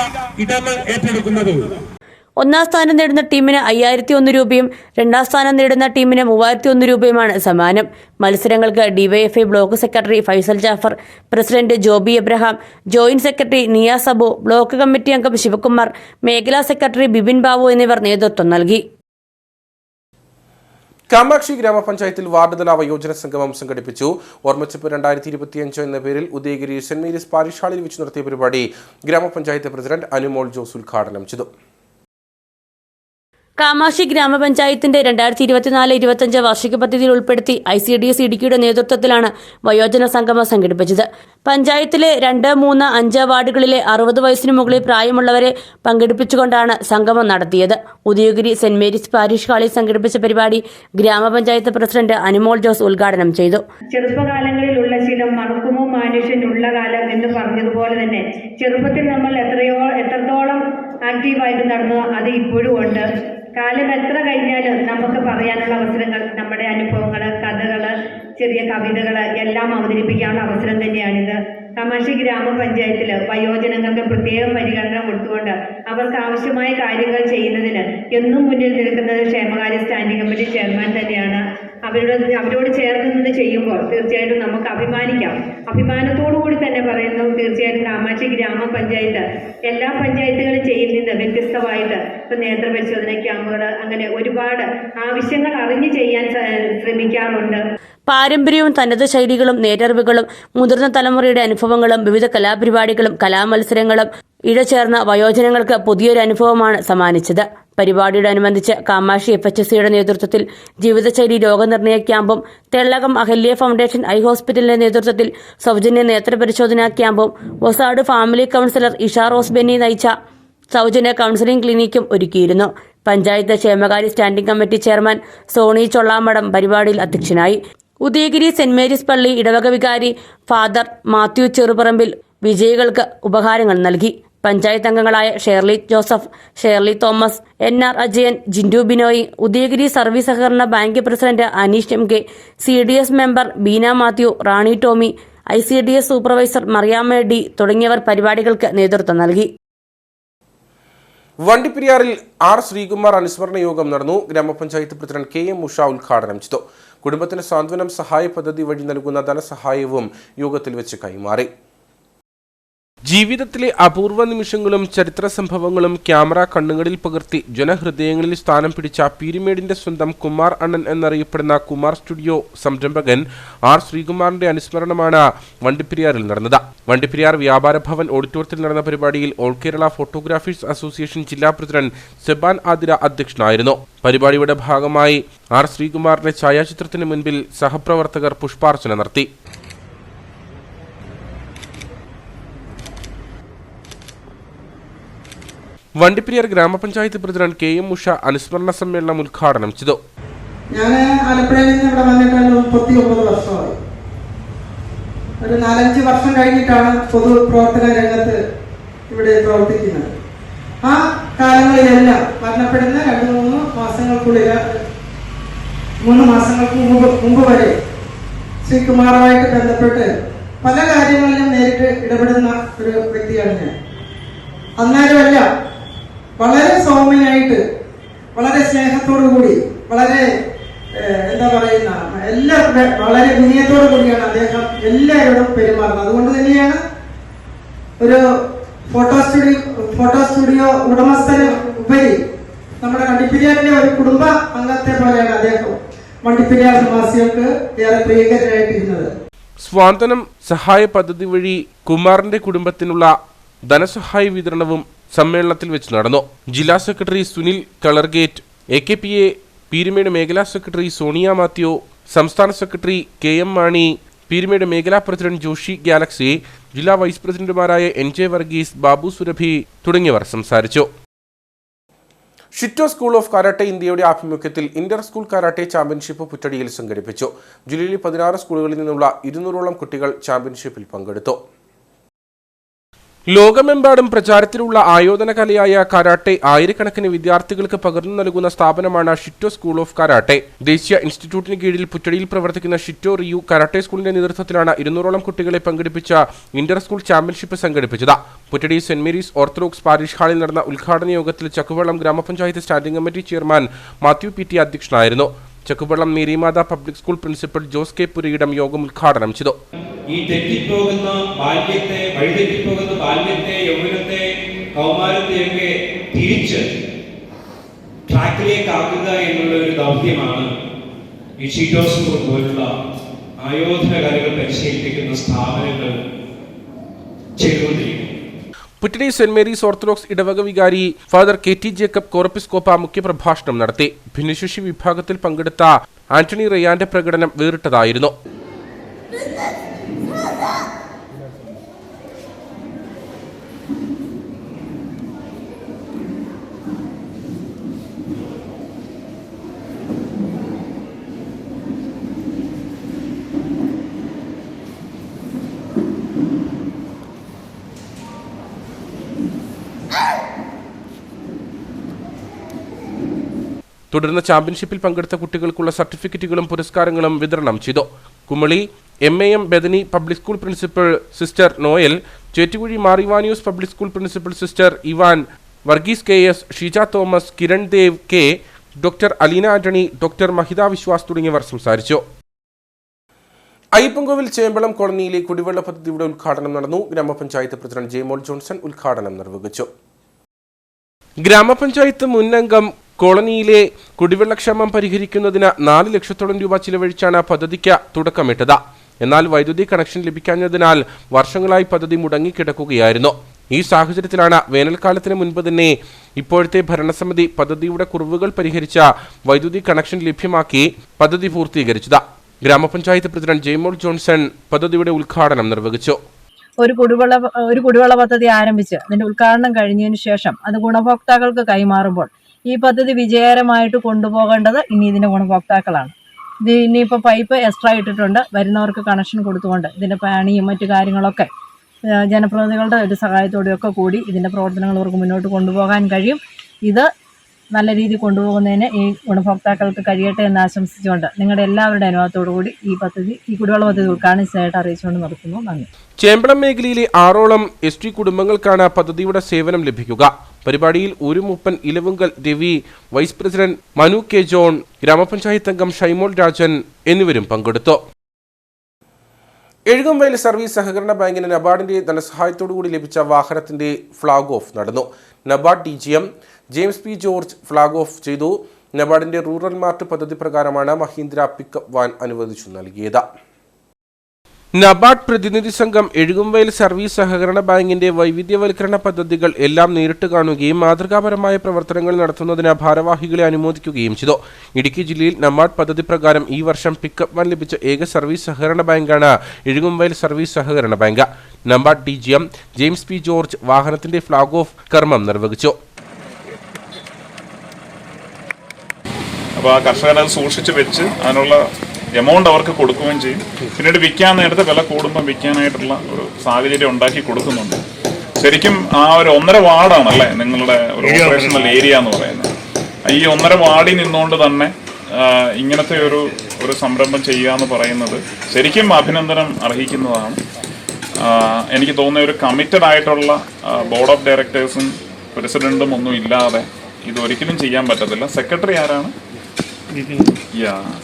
ഇടങ്ങൾ ഏറ്റെടുക്കുന്നത്. ഒന്നാം സ്ഥാനം നേടുന്ന ടീമിന് 5001 രൂപയും 2ാം സ്ഥാനം നേടുന്ന ടീമിന് 3001 രൂപയുമാണ് സമ്മാനം. മത്സരങ്ങൾക്ക് DYFI block secretary Faisal Jafar, president Joby Abraham, joint secretary Niyas Abu, block committee അംഗം ശിവകുമാർ, മേഖലാ സെക്രട്ടറി ബിബിൻ ബാബു എന്നിവർ നേതൃത്വം നൽകി. കാമാക്ഷി ഗ്രാമപഞ്ചായത്തിൽ വാർഡുതല വയോജന സംഗമം സംഘടിപ്പിച്ചു. ഓർമ്മച്ചപ്പ് 2025 എന്ന പേരിൽ ഉദയഗിരി സെന്റ് മേരീസ് പാരിഷ് ഹാളിൽ വെച്ച് നടത്തിയ പരിപാടി ഗ്രാമപഞ്ചായത്ത് പ്രസിഡന്റ് അനുമോൾ ജോസ് ഉദ്ഘാടനം ചെയ്തു. കാമാക്ഷി ഗ്രാമപഞ്ചായത്തിന്റെ 2024-25 വാർഷിക പദ്ധതിയിൽ ഉൾപ്പെടുത്തി ICDS ഇടുക്കിയുടെ നേതൃത്വത്തിലാണ് വയോജന സംഗമം സംഘടിപ്പിച്ചത്. പഞ്ചായത്തിലെ 2, 3, 5 വാർഡുകളിലെ 60 വയസ്സിന് മുകളിൽ പ്രായമുള്ളവരെ പങ്കെടുപ്പിച്ചുകൊണ്ടാണ് സംഗമം നടത്തിയത്. ഉദയഗിരി സെന്റ് മേരീസ് പാരിഷ് ഹാളിൽ സംഘടിപ്പിച്ച പരിപാടി ഗ്രാമപഞ്ചായത്ത് പ്രസിഡന്റ് അനുമോൾ ജോസ് ഉദ്ഘാടനം ചെയ്തു. ചെറുപ്പകാലങ്ങളിലുള്ള ശീലം മറക്കുമോ മനുഷ്യനുള്ള കാലം എന്ന് പറഞ്ഞതുപോലെ തന്നെ ചെറുപ്പത്തിൽ നമ്മൾ എത്രത്തോളം ആക്റ്റീവായിട്ട് നടന്നു അത് ഇപ്പോഴും ഉണ്ട്. കാലം എത്ര കഴിഞ്ഞാലും നമുക്ക് പറയാനുള്ള അവസരങ്ങൾ, നമ്മുടെ അനുഭവങ്ങൾ, കഥകൾ, ചെറിയ കവിതകൾ എല്ലാം അവതരിപ്പിക്കാനുള്ള അവസരം തന്നെയാണിത്. കാമാക്ഷി ഗ്രാമപഞ്ചായത്തിൽ വയോജനങ്ങൾക്ക് പ്രത്യേകം പരിഗണന കൊടുത്തുകൊണ്ട് അവർക്ക് ആവശ്യമായ കാര്യങ്ങൾ ചെയ്യുന്നതിന് എന്നും മുന്നിൽ നിൽക്കുന്നത് ക്ഷേമകാര്യ സ്റ്റാൻഡിംഗ് കമ്മിറ്റി ചെയർമാൻ തന്നെയാണ്. അവരോട് ചേർന്ന് നിന്ന് ചെയ്യുമ്പോൾ തീർച്ചയായിട്ടും നമുക്ക് അഭിമാനിക്കാം. അഭിമാനത്തോടു കൂടി തന്നെ പറയുന്നു, തീർച്ചയായിട്ടും കാമാക്ഷി ഗ്രാമപഞ്ചായത്ത് എല്ലാ പഞ്ചായത്തുകളും ചെയ്യുന്നത് വ്യത്യസ്തമായിട്ട് ഇപ്പം നേത്രപരിശോധന ക്യാമ്പുകൾ, അങ്ങനെ ഒരുപാട് ആവശ്യങ്ങൾ അറിഞ്ഞ് ചെയ്യാൻ ശ്രമിക്കാറുണ്ട്. പാരമ്പര്യവും തനത് ശൈലികളും നേരറിവുകളും മുതിർന്ന തലമുറയുടെ അനുഭവങ്ങളും വിവിധ കലാപരിപാടികളും കലാമത്സരങ്ങളും ഇഴചേർന്ന വയോജനങ്ങൾക്ക് പുതിയൊരു അനുഭവമാണ് സമ്മാനിച്ചത്. പരിപാടിയോടനുബന്ധിച്ച് കാമാക്ഷി FHSയുടെ നേതൃത്വത്തിൽ ജീവിതശൈലി രോഗനിർണയ ക്യാമ്പും തെള്ളകം അഹല്യ ഫൗണ്ടേഷൻ ഐ ഹോസ്പിറ്റലിന്റെ നേതൃത്വത്തിൽ സൗജന്യ നേത്രപരിശോധനാ ക്യാമ്പും വൊസാഡ് family counsellor Isha Rose Benny നയിച്ച സൗജന്യ കൗൺസിലിംഗ് ക്ലിനിക്കും ഒരുക്കിയിരുന്നു. പഞ്ചായത്ത് ക്ഷേമകാര്യ standing committee chairman Soni Chollamadam പരിപാടിയിൽ അധ്യക്ഷനായി. ഉദയഗിരി സെന്റ് മേരീസ് പള്ളി ഇടവക വികാരി ഫാദർ മാത്യു ചെറുപറമ്പിൽ വിജയികൾക്ക് ഉപഹാരങ്ങൾ നൽകി. പഞ്ചായത്ത് അംഗങ്ങളായ Shirley Joseph, Shirley Thomas, NR Ajayan, Jindu Binoy, Udayagiri service സഹകരണ bank president Aneesh MK, CDS member Beena Mathew, Rani Tomy, ICDS supervisor Mariamma D തുടങ്ങിയവർ പരിപാടികൾക്ക് നേതൃത്വം നൽകി. വണ്ടിപ്പെരിയാറിൽ ആർ ശ്രീകുമാർ അനുസ്മരണ യോഗം നടന്നു. ഗ്രാമപഞ്ചായത്ത് പ്രസിഡന്റ് KM ഉഷ ഉദ്ഘാടനം ചെയ്തു. കുടുംബത്തിന് സാന്ത്വനം സഹായ പദ്ധതി വഴി നൽകുന്ന ധനസഹായവും യോഗത്തിൽ വെച്ച് കൈമാറി. ജീവിതത്തിലെ അപൂർവ നിമിഷങ്ങളും ചരിത്ര സംഭവങ്ങളും ക്യാമറ കണ്ണുകളിൽ പകർത്തി ജനഹൃദയങ്ങളിൽ സ്ഥാനം പിടിച്ച പീരുമേടിന്റെ സ്വന്തം കുമാർ അണ്ണൻ എന്നറിയപ്പെടുന്ന കുമാർ സ്റ്റുഡിയോ സംരംഭകൻ ആർ ശ്രീകുമാറിന്റെ അനുസ്മരണമാണ് വണ്ടിപ്പെരിയാറിൽ നടന്നത്. വണ്ടിപ്പെരിയാർ വ്യാപാര ഭവൻ ഓഡിറ്റോറിയത്തിൽ നടന്ന പരിപാടിയിൽ ഓൾ കേരള ഫോട്ടോഗ്രാഫേഴ്സ് അസോസിയേഷൻ ജില്ലാ പ്രസിഡന്റ് സെബാൻ ആതിര അധ്യക്ഷനായിരുന്നു. പരിപാടിയുടെ ഭാഗമായി ആർ ശ്രീകുമാറിന്റെ ഛായാചിത്രത്തിന് മുൻപിൽ സഹപ്രവർത്തകർ പുഷ്പാർച്ചന നടത്തി. വണ്ടിപ്പെരിയാർ ഗ്രാമപഞ്ചായത്ത് പ്രസിഡന്റ് KM ഉഷ അനുസ്മരണ സമ്മേളനം ഉദ്ഘാടനം ചെയ്തു. ഞാൻ ആലപ്പുഴയിൽ നിന്ന് ഇവിടെ വന്നിട്ട് 39 വർഷമായി. ഒരു 4-5 വർഷം കഴിഞ്ഞിട്ടാണ് പൊതു പ്രവർത്തന രംഗത്ത് ഇവിടെ പ്രവർത്തിക്കുന്നത്. ആ കാലങ്ങളിലെല്ലാം മരണപ്പെടുന്ന 2-3 മാസങ്ങൾക്കുള്ളിൽ 3 മാസങ്ങൾക്ക് മുമ്പ് വരെ ശ്രീകുമാറുമായിട്ട് ബന്ധപ്പെട്ട് പല കാര്യങ്ങളിലും നേരിട്ട് ഇടപെടുന്ന ഒരു വ്യക്തിയാണ് ഞാൻ. അന്നേരമല്ല വളരെ സൗമ്യനായിട്ട്, വളരെ സ്നേഹത്തോടു കൂടി, വളരെ എന്താ പറയുന്ന വളരെ വിനയത്തോടു കൂടിയാണ് അദ്ദേഹം എല്ലാവരോടും പെരുമാറുന്നത്. അതുകൊണ്ട് തന്നെയാണ് ഒരു ഫോട്ടോ സ്റ്റുഡിയോ ഉടമസ്ഥന് ഉപരി നമ്മുടെ വണ്ടിപ്പെരിയാറിന്റെ ഒരു കുടുംബ അംഗത്തെ പോലെയാണ് അദ്ദേഹം വണ്ടിപ്പെരിയാർ നിവാസികൾക്ക് ഏറെ പ്രിയകരനായിട്ടിരുന്നത്. സ്വാന്തനം സഹായ പദ്ധതി വഴി കുമാറിന്റെ കുടുംബത്തിനുള്ള ധനസഹായ വിതരണവും സമ്മേളനത്തിൽ വെച്ച് നടന്നു. ജില്ലാ സെക്രട്ടറി സുനിൽ കളർഗേറ്റ്, AKPA പീരുമേട് മേഖലാ സെക്രട്ടറി സോണിയ മാത്യു, സംസ്ഥാന സെക്രട്ടറി KM മാണി, പീരുമേട് മേഖലാ പ്രസിഡന്റ് ജോഷി ഗാലക്സി, ജില്ലാ വൈസ് പ്രസിഡന്റുമാരായ NJ വർഗീസ്, ബാബു സുരഭി തുടങ്ങിയവർ സംസാരിച്ചു. ഷിറ്റോ സ്കൂൾ ഓഫ് കരാട്ടെ ഇന്ത്യയുടെ ആഭിമുഖ്യത്തിൽ ഇന്റർ സ്കൂൾ കരാട്ടെ ചാമ്പ്യൻഷിപ്പ് പുറ്റടിയിൽ സംഘടിപ്പിച്ചു. ജില്ലയിലെ 16 സ്കൂളുകളിൽ നിന്നുള്ള 200ഓളം കുട്ടികൾ ചാമ്പ്യൻഷിപ്പിൽ പങ്കെടുത്തു. ലോകമെമ്പാടും പ്രചാരത്തിലുള്ള ആയോധന കലയായ കരാട്ടെ ആയിരക്കണക്കിന് വിദ്യാർത്ഥികൾക്ക് പകർന്നു നൽകുന്ന സ്ഥാപനമാണ് ഷിറ്റോ സ്കൂൾ ഓഫ് കരാട്ടെ. ദേശീയ ഇൻസ്റ്റിറ്റ്യൂട്ടിന് കീഴിൽ പുറ്റടിയിൽ പ്രവർത്തിക്കുന്ന ഷിറ്റോ റിയു കരാട്ടെ സ്കൂളിന്റെ നേതൃത്വത്തിലാണ് 200ഓളം കുട്ടികളെ പങ്കെടുപ്പിച്ച ഇന്റർ സ്കൂൾ ചാമ്പ്യൻഷിപ്പ് സംഘടിപ്പിച്ചത്. Puttady saint Mary's orthodox parish ഹാളിൽ നടന്ന ഉദ്ഘാടന യോഗത്തിൽ ചക്കുവള്ളം ഗ്രാമപഞ്ചായത്ത് standing committee chairman Mathew PT അധ്യക്ഷനായിരുന്നു. Chakkuvallam Marymatha public school principal Jose K പുരയിടം യോഗം ഉദ്ഘാടനം ചെയ്തു. ഈ തെറ്റിപ്പോകുന്ന ബാല്യത്തെ, വഴിതെറ്റിപ്പോകുന്ന ബാല്യത്തെ, യൗവനത്തെ, കൗമാരത്തെയൊക്കെ തിരിച്ച് ട്രാക്കിലേക്ക് ആക്കുക എന്നുള്ള ഒരു ദൗത്യമാണ് ഈ ഷിറ്റോ സ്കൂൾ പോലുള്ള ആയോധന കലകൾ പരിശീലിപ്പിക്കുന്ന സ്ഥാപനങ്ങൾ ചെയ്തുകൊണ്ടിരിക്കുന്നത്. പുറ്റടി സെന്റ് മേരീസ് ഓർത്തഡോക്സ് ഇടവക വികാരി ഫാദർ KT ജേക്കബ് കോറപ്പിസ്കോപ്പ മുഖ്യപ്രഭാഷണം നടത്തി. ഭിന്നശേഷി വിഭാഗത്തിൽ പങ്കെടുത്ത ആന്റണി റയാന്റെ പ്രകടനം വേറിട്ടതായിരുന്നു. തുടർന്ന് ചാമ്പ്യൻഷിപ്പിൽ പങ്കെടുത്ത കുട്ടികൾക്കുള്ള സർട്ടിഫിക്കറ്റുകളും പുരസ്കാരങ്ങളും വിതരണം ചെയ്തു. Kumily MAM Bethany public school principal sister Noel, Chettukuzhi Mar Ivanios public school principal sister Ivan, Varghese KS, Sheeja Thomas, Kiran Dev K, doctor Aleena Antony, doctor Mahitha Viswas തുടങ്ങിയവർ സംസാരിച്ചു. അയ്യപ്പൻകോവിൽ ചേമ്പളം കോളനിയിലെ കുടിവെള്ള പദ്ധതിയുടെ ഉദ്ഘാടനം നടന്നു. ഗ്രാമപഞ്ചായത്ത് പ്രസിഡന്റ് ജെയ്മോൾ ജോൺസൺ ഉദ്ഘാടനം നിർവഹിച്ചു. ഗ്രാമപഞ്ചായത്ത് മുൻ അംഗം കോളനിയിലെ കുടിവെള്ളക്ഷാമം പരിഹരിക്കുന്നതിന് 4 ലക്ഷത്തോളം രൂപ ചിലവഴിച്ചാണ് പദ്ധതിക്ക് തുടക്കമിട്ടത്. എന്നാൽ വൈദ്യുതി കണക്ഷൻ ലഭിക്കാഞ്ഞതിനാൽ വർഷങ്ങളായി പദ്ധതി മുടങ്ങിക്കിടക്കുകയായിരുന്നു. ഈ സാഹചര്യത്തിലാണ് വേനൽക്കാലത്തിന് മുൻപ് തന്നെ ഇപ്പോഴത്തെ ഭരണസമിതി പദ്ധതിയുടെ കുറവുകൾ പരിഹരിച്ച വൈദ്യുതി കണക്ഷൻ ലഭ്യമാക്കി പദ്ധതി പൂർത്തീകരിച്ചത്. ഗ്രാമപഞ്ചായത്ത് പ്രസിഡന്റ് ജെയ്മോൾ ജോൺസൺ പദ്ധതിയുടെ ഉദ്ഘാടനം നിർവഹിച്ചു. ഒരു കുടിവെള്ള പദ്ധതി ആരംഭിച്ച് അതിന്റെ ഉദ്ഘാടനം കഴിഞ്ഞതിന് ശേഷം അത് ഗുണഭോക്താക്കൾക്ക് കൈമാറുമ്പോൾ ഈ പദ്ധതി വിജയകരമായിട്ട് കൊണ്ടുപോകേണ്ടത് ഇനി ഇതിന്റെ ഗുണഭോക്താക്കളാണ്. ഇത് ഇനിയിപ്പോൾ പൈപ്പ് എക്സ്ട്രാ ഇട്ടിട്ടുണ്ട്. വരുന്നവർക്ക് കണക്ഷൻ കൊടുത്തുകൊണ്ട് ഇതിന്റെ പണിയും മറ്റു കാര്യങ്ങളൊക്കെ ജനപ്രതിനിധികളുടെ ഒരു സഹായത്തോടെയൊക്കെ കൂടി ഇതിന്റെ പ്രവർത്തനങ്ങൾ അവർക്ക് മുന്നോട്ട് കൊണ്ടുപോകാൻ കഴിയും. ഇത് നല്ല രീതിയിൽ കൊണ്ടുപോകുന്നതിന് ഈ ഗുണഭോക്താക്കൾക്ക് കഴിയട്ടെ എന്ന് ആശംസിച്ചുകൊണ്ട് നിങ്ങളുടെ എല്ലാവരുടെ അനുഭവത്തോടു കൂടി ഈ കുടിവെള്ള പദ്ധതി ഉദ്ഘാടനം ചെയ്തായിട്ട് അറിയിച്ചുകൊണ്ട് നിർത്തുന്നു. നന്ദി. ചേമ്പളം മേഖലയിലെ 6ഓളം ST കുടുംബങ്ങൾക്കാണ് പദ്ധതിയുടെ സേവനം ലഭിക്കുക. പരിപാടിയിൽ ഊരുമൂപ്പൻ Elavunkal Ravi, vice president Manu K John, ഗ്രാമപഞ്ചായത്ത് അംഗം ഷൈമോൾ രാജൻ എന്നിവരും പങ്കെടുത്തു. എഴുകുംവയൽ സർവീസ് സഹകരണ ബാങ്കിന് നബാർഡിന്റെ ധനസഹായത്തോടുകൂടി ലഭിച്ച വാഹനത്തിന്റെ ഫ്ളാഗ് ഓഫ് നടന്നു. NABARD DGM James P George flag off ചെയ്തു. നബാർഡിന്റെ റൂറൽ മാർട്ട് പദ്ധതി പ്രകാരമാണ് മഹീന്ദ്ര പിക്കപ്പ് വാൻ അനുവദിച്ചു നൽകിയത്. നബാർഡ് പ്രതിനിധി സംഘം എഴുകുംവയൽ സർവീസ് സഹകരണ ബാങ്കിന്റെ വൈവിധ്യവൽക്കരണ പദ്ധതികൾ എല്ലാം നേരിട്ട് കാണുകയും മാതൃകാപരമായ പ്രവർത്തനങ്ങൾ നടത്തുന്നതിന് ഭാരവാഹികളെ അനുമോദിക്കുകയും ചെയ്തു. ഇടുക്കി ജില്ലയിൽ നബാർഡ് പദ്ധതി പ്രകാരം ഈ വർഷം പിക്കപ്പ് വാൻ ലഭിച്ച ഏക സർവീസ് സഹകരണ ബാങ്കാണ് എഴുകുംവയൽ സർവീസ് സഹകരണ bank. NABARD DGM James P George വാഹനത്തിന്റെ ഫ്ളാഗ് ഓഫ് കർമ്മം നിർവഹിച്ചു. അപ്പോൾ ആ കർഷകരത് സൂക്ഷിച്ച് വെച്ച് അതിനുള്ള എമൗണ്ട് അവർക്ക് കൊടുക്കുകയും ചെയ്യും. പിന്നീട് വിൽക്കാൻ നേരത്തെ വില കൂടുമ്പോൾ വിൽക്കാനായിട്ടുള്ള ഒരു സാഹചര്യം ഉണ്ടാക്കി കൊടുക്കുന്നുണ്ട്. ശരിക്കും ആ ഒരു 1.5 വാർഡാണല്ലേ നിങ്ങളുടെ ഒരു ഓപ്പറേഷണൽ ഏരിയ എന്ന് പറയുന്നത്. ഈ 1.5 വാർഡിൽ നിന്നുകൊണ്ട് തന്നെ ഇങ്ങനത്തെ ഒരു സംരംഭം ചെയ്യുക എന്ന് പറയുന്നത് ശരിക്കും അഭിനന്ദനം അർഹിക്കുന്നതാണ്. എനിക്ക് തോന്നുന്ന ഒരു കമ്മിറ്റഡ് ആയിട്ടുള്ള ബോർഡ് ഓഫ് ഡയറക്ടേഴ്സും പ്രസിഡന്റും ഒന്നും ഇല്ലാതെ ഇതൊരിക്കലും ചെയ്യാൻ പറ്റത്തില്ല. സെക്രട്ടറി ആരാണ്?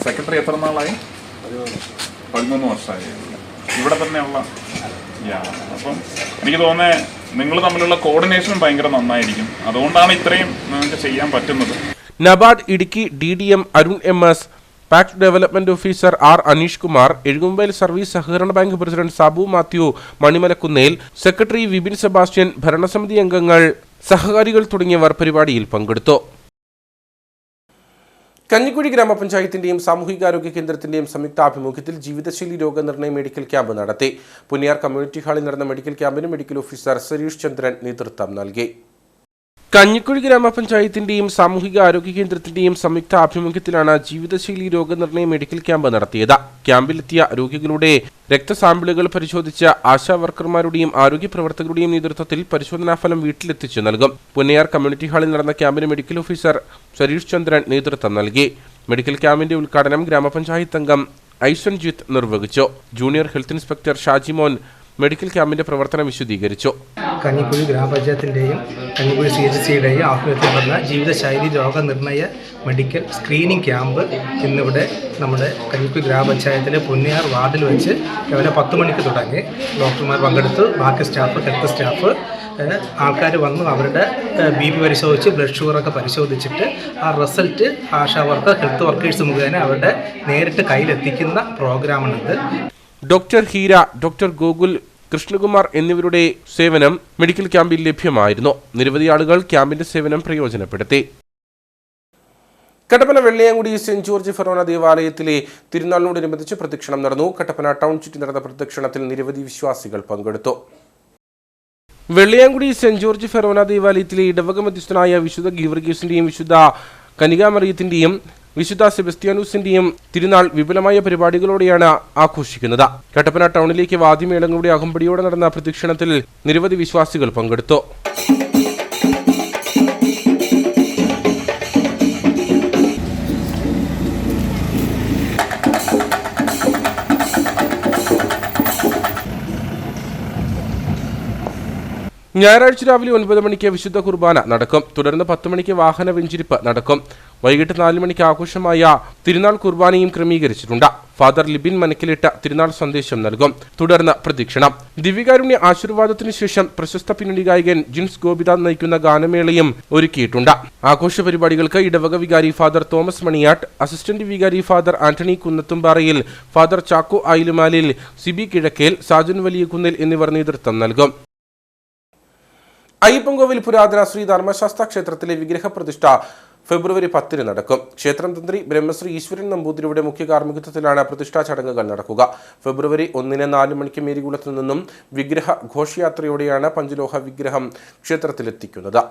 സെക്രട്ടറി എത്ര നാളായി? 13 വർഷമായി ഇവിടെ തന്നെയുള്ള. അപ്പം എനിക്ക് തോന്നുന്നത് നിങ്ങൾ തമ്മിലുള്ള കോർഡിനേഷനും ഭയങ്കര നന്നായിരിക്കും. അതുകൊണ്ടാണ് ഇത്രയും നിങ്ങൾക്ക് ചെയ്യാൻ പറ്റുന്നത്. NABARD Idukki DDM Arun MS, PACT development officer R Aneesh Kumar, Ezhukumvayal service സഹകരണ bank president Sabu Mathew Manimalakunnel, secretary Vipin Sebastian, ഭരണസമിതി അംഗങ്ങൾ, സഹകാരികൾ തുടങ്ങിയവർ പരിപാടിയിൽ പങ്കെടുത്തു. കഞ്ഞിക്കുഴി ഗ്രാമപഞ്ചായത്തിന്റെയും സാമൂഹികാരോഗ്യ കേന്ദ്രത്തിന്റെയും സംയുക്താഭിമുഖ്യത്തിൽ ജീവിതശൈലി രോഗനിർണയ മെഡിക്കൽ ക്യാമ്പ് നടത്തി. പുന്നിയാർ കമ്മ്യൂണിറ്റി ഹാളിൽ നടന്ന മെഡിക്കൽ ക്യാമ്പിന് മെഡിക്കൽ ഓഫീസർ സരീഷ് ചന്ദ്രൻ നേതൃത്വം നൽകി. കഞ്ഞിക്കുഴി ഗ്രാമപഞ്ചായത്തിന്റെയും സാമൂഹിക ആരോഗ്യ കേന്ദ്രത്തിന്റെയും സംയുക്ത ആഭിമുഖ്യത്തിലാണ് ജീവിതശൈലി രോഗനിർണയ മെഡിക്കൽ ക്യാമ്പ് നടത്തിയത്. ക്യാമ്പിലെത്തിയ രോഗികളുടെ രക്തസാമ്പിളുകൾ പരിശോധിച്ച ആശാ വർക്കർമാരുടെയും ആരോഗ്യ പ്രവർത്തകരുടെയും നേതൃത്വത്തിൽ പരിശോധനാഫലം വീട്ടിലെത്തിച്ചു നൽകും. പുന്നയാർ കമ്മ്യൂണിറ്റി ഹാളിൽ നടന്ന ക്യാമ്പിന് മെഡിക്കൽ ഓഫീസർ സരീഷ് ചന്ദ്രൻ നേതൃത്വം നൽകി. മെഡിക്കൽ ക്യാമ്പിന്റെ ഉദ്ഘാടനം ഗ്രാമപഞ്ചായത്ത് അംഗം ഐശ്വൻജിത്ത് നിർവഹിച്ചു. Junior health inspector Shajimon medical ക്യാമ്പിന്റെ പ്രവർത്തനം വിശദീകരിച്ചു. കഞ്ഞിക്കുഴി ഗ്രാമപഞ്ചായത്തിൻ്റെയും കഞ്ഞിക്കുഴി CHCയുടെയും ആഭിമുഖ്യത്തിൽ നടന്ന ജീവിതശൈലി രോഗനിർണയ മെഡിക്കൽ സ്ക്രീനിംഗ് ക്യാമ്പ് ഇന്നിവിടെ നമ്മുടെ കഞ്ഞിക്കുഴി ഗ്രാമപഞ്ചായത്തിലെ പുന്നയാർ വാർഡിൽ വെച്ച് രാവിലെ 10 മണിക്ക് തുടങ്ങി. ഡോക്ടർമാർ പങ്കെടുത്തു. ബാക്കി സ്റ്റാഫ്, ഹെൽത്ത് സ്റ്റാഫ് ആൾക്കാർ വന്നു അവരുടെ BP പരിശോധിച്ച് ബ്ലഡ് ഷുഗറൊക്കെ പരിശോധിച്ചിട്ട് ആ result ASHA worker, health workers മുഖേന അവരുടെ നേരിട്ട് കയ്യിലെത്തിക്കുന്ന പ്രോഗ്രാമാണിത്. ഡോക്ടർ ഹീര, ഡോക്ടർ ഗോകുൽ, കൃഷ്ണകുമാർ എന്നിവരുടെ സേവനം മെഡിക്കൽ ക്യാമ്പിൽ ലഭ്യമായിരുന്നു. നിരവധി ആളുകൾ ക്യാമ്പിന്റെ സേവനം പ്രയോജനപ്പെടുത്തി. Kattappana Velliyamkudi saint George forane ദേവാലയത്തിലെ തിരുനാളിനോടനുബന്ധിച്ച് പ്രദക്ഷിണം നടന്നു. കട്ടപ്പന ടൗൺ ചുറ്റി നടന്ന പ്രദക്ഷിണത്തിൽ നിരവധി വിശ്വാസികൾ പങ്കെടുത്തു. വെള്ളിയാങ്കുടി സെന്റ് ജോർജ് ഫെറോന ദേവാലയത്തിലെ ഇടവക മധ്യസ്ഥനായ വിശുദ്ധ ഗീവർഗീസിന്റെയും വിശുദ്ധ കനികാമറിയത്തിന്റെയും വിശുദ്ധ സെബസ്ത്യാനൂസിന്റെയും തിരുനാൾ വിപുലമായ പരിപാടികളോടെയാണ് ആഘോഷിക്കുന്നത്. കട്ടപ്പന ടൗണിലേക്ക് വാദ്യമേളങ്ങളുടെ അകമ്പടിയോടെ നടന്ന പ്രദക്ഷിണത്തിൽ നിരവധി വിശ്വാസികൾ പങ്കെടുത്തു. ഞായറാഴ്ച രാവിലെ 9 മണിക്ക് വിശുദ്ധ കുർബാന നടക്കും. തുടർന്ന് 10 മണിക്ക് വാഹന വെഞ്ചിരിപ്പ് നടക്കും. വൈകിട്ട് 4 മണിക്ക് ആഘോഷമായ തിരുനാൾ കുർബാനയും ക്രമീകരിച്ചിട്ടുണ്ട്. ഫാദർ ലിബിൻ മനക്കിലിട്ട് തിരുനാൾ സന്ദേശം നൽകും. തുടർന്ന് പ്രദക്ഷിണം. ദിവ്യകാരുണ്യ ആശീർവാദത്തിനു ശേഷം പ്രശസ്ത പിന്നണി ഗായകൻ ജിൻസ് ഗോപിനാഥ് നയിക്കുന്ന ഗാനമേളയും ഒരുക്കിയിട്ടുണ്ട്. ആഘോഷ പരിപാടികൾക്ക് ഇടവക വികാരി ഫാദർ തോമസ് മണിയാട്ട്, അസിസ്റ്റന്റ് വികാരി ഫാദർ ആന്റണി കുന്നത്തുംപാറയിൽ, ഫാദർ ചാക്കോ ആയിലുമാലിൽ, സിബി കിഴക്കേൽ, സാജൻ വലിയകുന്നിൽ എന്നിവർ നേതൃത്വം നൽകും. അയ്യപ്പൻകോവിൽ പുരാതന ശ്രീ ധർമ്മശാസ്ത്ര ക്ഷേത്രത്തിലെ വിഗ്രഹ പ്രതിഷ്ഠ ഫെബ്രുവരി 10 നടക്കും. ക്ഷേത്രം തന്ത്രി ബ്രഹ്മശ്രീ ഈശ്വരൻ നമ്പൂതിരിയുടെ മുഖ്യ കാർമ്മികത്വത്തിലാണ് പ്രതിഷ്ഠാ ചടങ്ങുകൾ നടക്കുക. ഫെബ്രുവരി 1 4 മണിക്ക് മേരികുളത്തു നിന്നും വിഗ്രഹ ഘോഷയാത്രയോടെയാണ് പഞ്ചലോഹ വിഗ്രഹം ക്ഷേത്രത്തിലെത്തിക്കുന്നത്.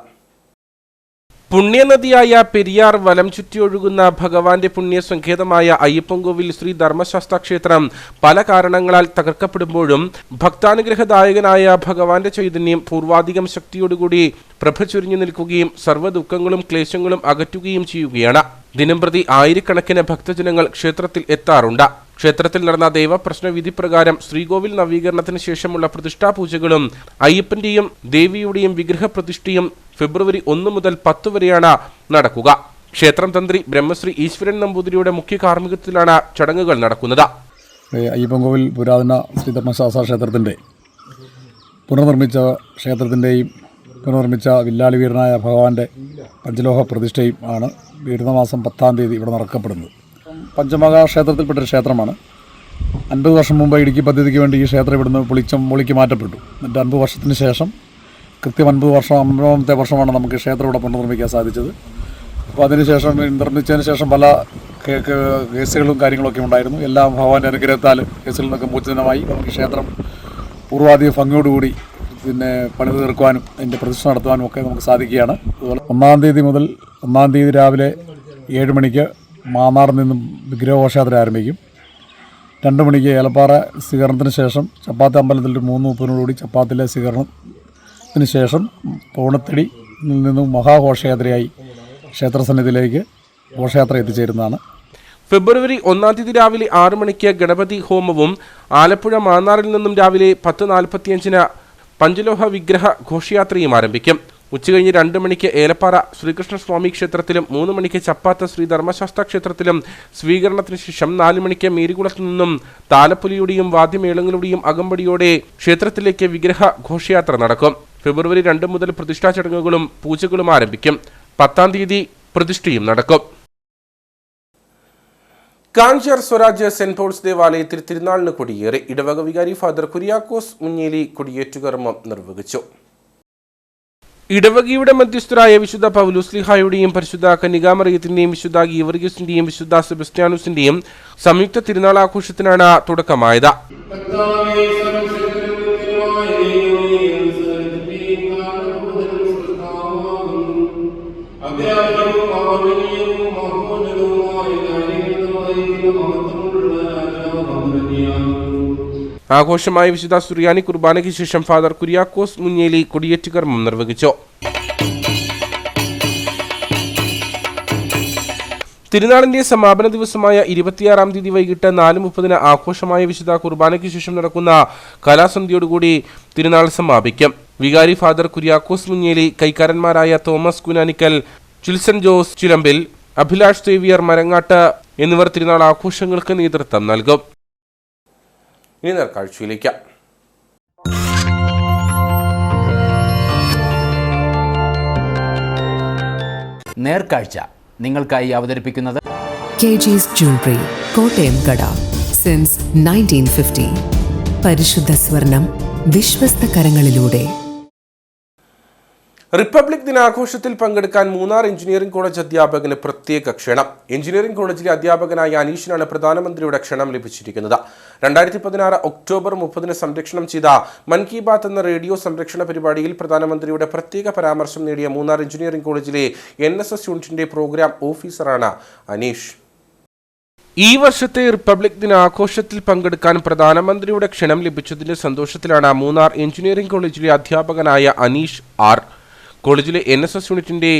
പുണ്യനദിയായ പെരിയാർ വലം ചുറ്റിയൊഴുകുന്ന ഭഗവാന്റെ പുണ്യസങ്കേതമായ അയ്യപ്പൻകോവിൽ ശ്രീ ധർമ്മശാസ്ത്ര ക്ഷേത്രം പല കാരണങ്ങളാൽ തകർക്കപ്പെടുമ്പോഴും ഭക്താനുഗ്രഹദായകനായ ഭഗവാന്റെ ചൈതന്യം പൂർവാധികം ശക്തിയോടുകൂടി പ്രഭ ചൊരിഞ്ഞു നിൽക്കുകയും സർവ്വ ദുഃഖങ്ങളും ക്ലേശങ്ങളും അകറ്റുകയും ചെയ്യുകയാണ്. ദിനംപ്രതി ആയിരക്കണക്കിന് ഭക്തജനങ്ങൾ ക്ഷേത്രത്തിൽ എത്താറുണ്ട്. ക്ഷേത്രത്തിൽ നടന്ന ദേവപ്രശ്ന വിധി പ്രകാരം ശ്രീകോവിൽ നവീകരണത്തിന് ശേഷമുള്ള പ്രതിഷ്ഠാപൂജകളും അയ്യപ്പന്റെയും ദേവിയുടെയും വിഗ്രഹ പ്രതിഷ്ഠയും ഫെബ്രുവരി 1 മുതൽ 10 വരെയാണ് നടക്കുക. ക്ഷേത്രം തന്ത്രി ബ്രഹ്മശ്രീ ഈശ്വരൻ നമ്പൂതിരിയുടെ മുഖ്യ കാർമ്മികത്വത്തിലാണ് ചടങ്ങുകൾ നടക്കുന്നത്. അയ്യപ്പൻകോവിൽ പുരാതന ശ്രീധർമ്മശാസ്ത്ര ക്ഷേത്രത്തിൻ്റെ പുനർനിർമ്മിച്ച വില്ലാളി വീരനായ ഭഗവാന്റെ പഞ്ചലോഹ പ്രതിഷ്ഠയും ആണ് വരുന്ന മാസം 10-ാം തീയതി ഇവിടെ നടക്കപ്പെടുന്നത്. പഞ്ചമഹാ ക്ഷേത്രത്തിൽപ്പെട്ടൊരു ക്ഷേത്രമാണ്. 50 വർഷം മുമ്പ് ഇടുക്കി പദ്ധതിക്ക് വേണ്ടി ഈ ക്ഷേത്രം ഇവിടുന്ന് പൊളിക്ക് മാറ്റപ്പെട്ടു. എന്നിട്ട് 50 വർഷത്തിന് ശേഷം കൃത്യം 50ാമത്തെ വർഷമാണ് നമുക്ക് ക്ഷേത്രം ഇവിടെ പുനർനിർമ്മിക്കാൻ സാധിച്ചത്. അപ്പോൾ അതിനുശേഷം നിർമ്മിച്ചതിന് ശേഷം പല കേസുകളും കാര്യങ്ങളൊക്കെ ഉണ്ടായിരുന്നു. എല്ലാം ഭഗവാന്റെ അനുഗ്രഹത്താൽ കേസുകളിൽ നിന്നൊക്കെ മോചിതമായി നമുക്ക് ക്ഷേത്രം പൂർവാധിക ഭംഗിയോടുകൂടി പണിത് തീർക്കുവാനും അതിൻ്റെ പ്രതിഷ്ഠ നടത്തുവാനും ഒക്കെ നമുക്ക് സാധിക്കുകയാണ്. അതുപോലെ 1-ാം തീയതി മുതൽ 1-ാം തീയതി രാവിലെ 7 മണിക്ക് മാന്നാറിൽ നിന്നും വിഗ്രഹഘോഷയാത്ര ആരംഭിക്കും. 2 മണിക്ക് ഏലപ്പാറ സ്വീകരണത്തിന് ശേഷം ചപ്പാത്തി അമ്പലത്തിൽ 3:30 ചപ്പാത്തിലെ സ്വീകരണത്തിന് ശേഷം പൗണത്തടി നിന്നും മഹാഘോഷയാത്രയായി ക്ഷേത്രസന്നിധിയിലേക്ക് ഘോഷയാത്ര എത്തിച്ചേരുന്നതാണ്. ഫെബ്രുവരി 1-ാം തീയതി രാവിലെ 6 മണിക്ക് ഗണപതി ഹോമവും ആലപ്പുഴ മാന്നാറിൽ നിന്നും രാവിലെ 10:45 പഞ്ചലോഹ വിഗ്രഹ ഘോഷയാത്രയും ആരംഭിക്കും. ഉച്ചകഴിഞ്ഞ് 2 മണിക്ക് ഏലപ്പാറ ശ്രീകൃഷ്ണസ്വാമി ക്ഷേത്രത്തിലും 3 മണിക്ക് ചപ്പാത്ത ശ്രീ ധർമ്മശാസ്ത്ര ക്ഷേത്രത്തിലും സ്വീകരണത്തിന് ശേഷം 4 മണിക്ക് മേരികുളത്തു നിന്നും താലപ്പൊലിയുടെയും വാദ്യമേളങ്ങളുടെയും അകമ്പടിയോടെ ക്ഷേത്രത്തിലേക്ക് വിഗ്രഹ ഘോഷയാത്ര നടക്കും. ഫെബ്രുവരി 2 മുതൽ പ്രതിഷ്ഠാ ചടങ്ങുകളും പൂജകളും ആരംഭിക്കും. 10-ാം തീയതി പ്രതിഷ്ഠയും നടക്കും. കാഞ്ചാർ സ്വരാജ് സെന്റ് പോൾസ് ദേവാലയത്തിൽ തിരുനാളിന് കൊടിയേറി. ഇടവക വികാരി ഫാദർ കുര്യാക്കോസ് മുഞ്ഞേലി കൊടിയേറ്റുകർമ്മം നിർവഹിച്ചു. ഇടവകയുടെ മധ്യസ്ഥരായ വിശുദ്ധ പൗലോസ്ലിഹായുടെയും പരിശുദ്ധ കന്യകാമറിയത്തിന്റെയും വിശുദ്ധ ഗീവർഗീസിന്റെയും വിശുദ്ധ സെബസ്ത്യാനുസിന്റെയും സംയുക്ത തിരുനാൾ ആഘോഷത്തിനാണ് തുടക്കമായത്. ആഘോഷമായ വിശുദ്ധ സുറിയാനി കുർബാനയ്ക്ക് ശേഷം ഫാദർ കുര്യാക്കോസ് മുഞ്ഞേലി കൊടിയേറ്റുകർമ്മം നിർവഹിച്ചു. തിരുനാളിന്റെ സമാപന ദിവസമായ 26-ാം തീയതി വൈകിട്ട് 4:30 ആഘോഷമായ വിശുദ്ധ കുർബാനയ്ക്ക് ശേഷം നടക്കുന്ന കലാസന്ധ്യയോടുകൂടി തിരുനാൾ സമാപിക്കും. വികാരി ഫാദർ കുര്യാക്കോസ് മുഞ്ഞേലി, കൈക്കാരന്മാരായ Thomas Kunanickal, Chilson Jose Chilampil, Abhilash Xavier Marangattu എന്നിവർ തിരുനാൾ ആഘോഷങ്ങൾക്ക് നേതൃത്വം നൽകും. ഇനി നേർക്കാഴ്ചയിലേക്ക്. നേർക്കാഴ്ച നിങ്ങൾക്കായി അവതരിപ്പിക്കുന്നത് KG's Jewelry, കോട്ടയം കട. സിൻസ് 1950. പരിശുദ്ധ സ്വർണം വിശ്വസ്ത കരങ്ങളിലൂടെ. റിപ്പബ്ലിക് ദിനാഘോഷത്തിൽ പങ്കെടുക്കാൻ മൂന്നാർ എഞ്ചിനീയറിംഗ് കോളേജ് അധ്യാപകന് പ്രത്യേക ക്ഷണം. എഞ്ചിനീയറിംഗ് കോളേജിലെ അധ്യാപകനായ അനീഷിനാണ് പ്രധാനമന്ത്രിയുടെ ക്ഷണം ലഭിച്ചിരിക്കുന്നത്. 2016 ഒക്ടോബർ 30 സംരക്ഷണം ചെയ്ത മൻ കി ബാത്ത് എന്ന റേഡിയോ സംരക്ഷണ പരിപാടിയിൽ പ്രധാനമന്ത്രിയുടെ പ്രത്യേക പരാമർശം നേടിയ മൂന്നാർ എഞ്ചിനീയറിംഗ് കോളേജിലെ NSS യൂണിറ്റിന്റെ പ്രോഗ്രാം ഓഫീസറാണ് അനീഷ്. ഈ വർഷത്തെ റിപ്പബ്ലിക് ദിനാഘോഷത്തിൽ പങ്കെടുക്കാൻ പ്രധാനമന്ത്രിയുടെ ക്ഷണം ലഭിച്ചതിന്റെ സന്തോഷത്തിലാണ് മൂന്നാർ എഞ്ചിനീയറിംഗ് കോളേജിലെ അധ്യാപകനായ അനീഷ് ആർ. കോളേജിലെ NSS യൂണിറ്റിന്റെ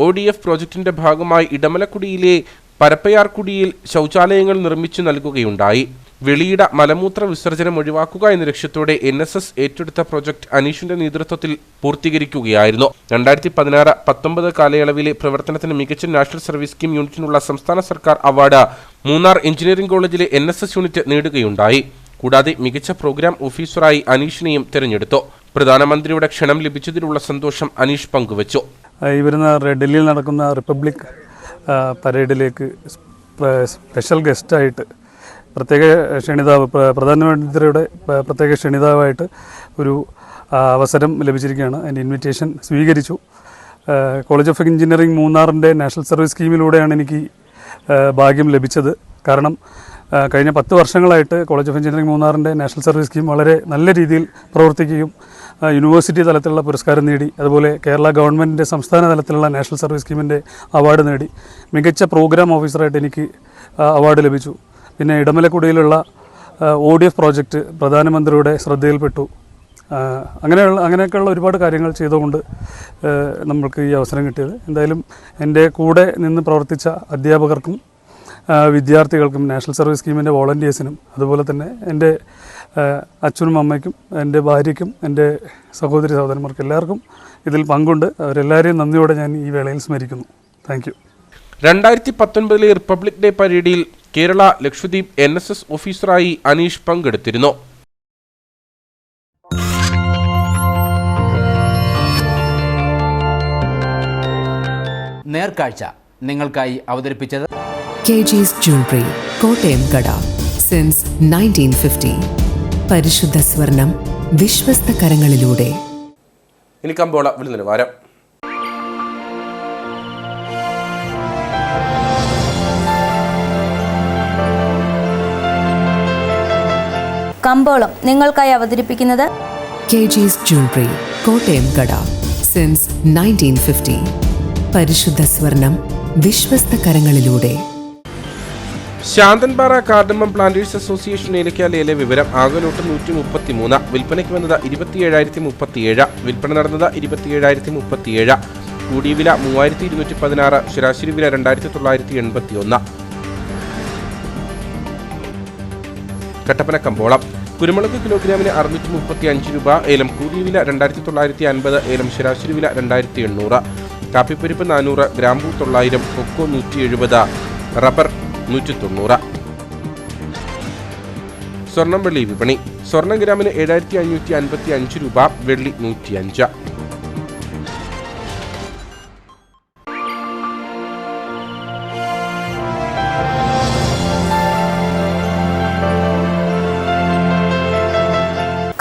ODF പ്രോജക്റ്റിന്റെ ഭാഗമായി ഇടമലക്കുടിയിലെ പരപ്പയാർക്കുടിയിൽ ശൗചാലയങ്ങൾ നിർമ്മിച്ചു നൽകുകയുണ്ടായി. വെളിയിട മലമൂത്ര വിസർജനം ഒഴിവാക്കുക എന്ന ലക്ഷ്യത്തോടെ NSS ഏറ്റെടുത്ത പ്രോജക്ട് അനീഷിന്റെ നേതൃത്വത്തിൽ പൂർത്തീകരിക്കുകയായിരുന്നു. 2016-19 കാലയളവിലെ പ്രവർത്തനത്തിന് മികച്ച നാഷണൽ സർവീസ് സ്കീം യൂണിറ്റിനുള്ള സംസ്ഥാന സർക്കാർ അവാർഡ് മൂന്നാർ എഞ്ചിനീയറിംഗ് കോളേജിലെ NSS യൂണിറ്റ് നേടുകയുണ്ടായി. കൂടാതെ മികച്ച പ്രോഗ്രാം ഓഫീസറായി അനീഷിനെയും തിരഞ്ഞെടുത്തു. പ്രധാനമന്ത്രിയുടെ ക്ഷണം ലഭിച്ചതിലുള്ള സന്തോഷം അനീഷ് പങ്കുവച്ചു. ഈ വരുന്ന ഡൽഹിയിൽ നടക്കുന്ന റിപ്പബ്ലിക് പരേഡിലേക്ക് സ്പെഷ്യൽ ഗസ്റ്റായിട്ട് പ്രത്യേക ക്ഷണിതാവ്, പ്രധാനമന്ത്രിയുടെ പ്രത്യേക ക്ഷണിതാവായിട്ട് ഒരു അവസരം ലഭിച്ചിരിക്കുകയാണ്. അതിൻ്റെ ഇൻവിറ്റേഷൻ സ്വീകരിച്ചു. കോളേജ് ഓഫ് എഞ്ചിനീയറിംഗ് മൂന്നാറിൻ്റെ നാഷണൽ സർവീസ് സ്കീമിലൂടെയാണ് എനിക്ക് ഭാഗ്യം ലഭിച്ചത്. കാരണം കഴിഞ്ഞ 10 വർഷങ്ങളായിട്ട് കോളേജ് ഓഫ് എഞ്ചിനീയറിംഗ് മൂന്നാറിൻ്റെ നാഷണൽ സർവീസ് സ്കീം വളരെ നല്ല രീതിയിൽ പ്രവർത്തിക്കുകയും യൂണിവേഴ്സിറ്റി തലത്തിലുള്ള പുരസ്കാരം നേടി, അതുപോലെ കേരള ഗവൺമെൻറ്റിൻ്റെ സംസ്ഥാന തലത്തിലുള്ള നാഷണൽ സർവീസ് സ്കീമിൻ്റെ അവാർഡ് നേടി. മികച്ച പ്രോഗ്രാം ഓഫീസറായിട്ട് എനിക്ക് അവാർഡ് ലഭിച്ചു. പിന്നെ ഇടമലക്കുടിയിലുള്ള ODF പ്രോജക്റ്റ് പ്രധാനമന്ത്രിയുടെ ശ്രദ്ധയിൽപ്പെട്ടു. അങ്ങനെയൊക്കെയുള്ള ഒരുപാട് കാര്യങ്ങൾ ചെയ്തുകൊണ്ട് നമ്മൾക്ക് ഈ അവസരം കിട്ടിയത്. എന്തായാലും എൻ്റെ കൂടെ നിന്ന് പ്രവർത്തിച്ച അധ്യാപകർക്കും വിദ്യാർത്ഥികൾക്കും നാഷണൽ സർവീസ് സ്കീമിൻ്റെ വോളണ്ടിയേഴ്സിനും അതുപോലെ തന്നെ എൻ്റെ അച്ഛനും അമ്മയ്ക്കും എൻ്റെ ഭാര്യയ്ക്കും എൻ്റെ സഹോദരി സഹോദരന്മാർക്കും എല്ലാവർക്കും ഇതിൽ പങ്കുണ്ട്. അവരെല്ലാവരെയും നന്ദിയോടെ ഞാൻ ഈ വേളയിൽ സ്മരിക്കുന്നു. Thank you. 2019 റിപ്പബ്ലിക് ഡേ പരേഡിൽ കേരള ലക്ഷദ്വീപ് NSS ഓഫീസറായി അനീഷ് പങ്കെടുത്തിരുന്നു. നേർക്കാഴ്ച നിങ്ങൾക്കായി അവതരിപ്പിച്ചത് KG's Jewelry, കോട്ടയം കട, സിൻസ് 1950. പരിശുദ്ധ സ്വർണം വിശ്വസ്ത കരങ്ങളിലൂടെ. ഇനി കമ്പോള വില നിലവാരം. കമ്പോളം നിങ്ങൾക്കായി അവതരിപ്പിക്കുന്നത് KG's Jewelry, കോട്ടയം കട, സിൻസ് 1950. പരിശുദ്ധ സ്വർണം വിശ്വസ്ത കരങ്ങളിലൂടെ. ശാന്തൻപാറ കാർഡമം പ്ലാന്റേഴ്സ് അസോസിയേഷൻ ഏലക്കാലയിലെ വിവരം. ആകെ നോട്ട് 133, വിൽപ്പനയ്ക്ക് വന്നത് 27,037, വിൽപ്പന നടന്നത് 27,037. കൂടിയ വില 3,216, ശരാശരി വില 2,981. കട്ടപ്പന കമ്പോളം. കുരുമുളക് കിലോഗ്രാമിന് 635 രൂപ, ഏലം കൂടിയ വില 2,950, ഏലം ശരാശരി വില 2,800. കാപ്പിപ്പരിപ്പ് 400, ഗ്രാമ്പൂ 900, കൊക്കോ 170, റബ്ബർ 190. സ്വർണം വെള്ളി വിപണി. സ്വർണം ഗ്രാമിന് 7,555 രൂപ, വെള്ളി 105.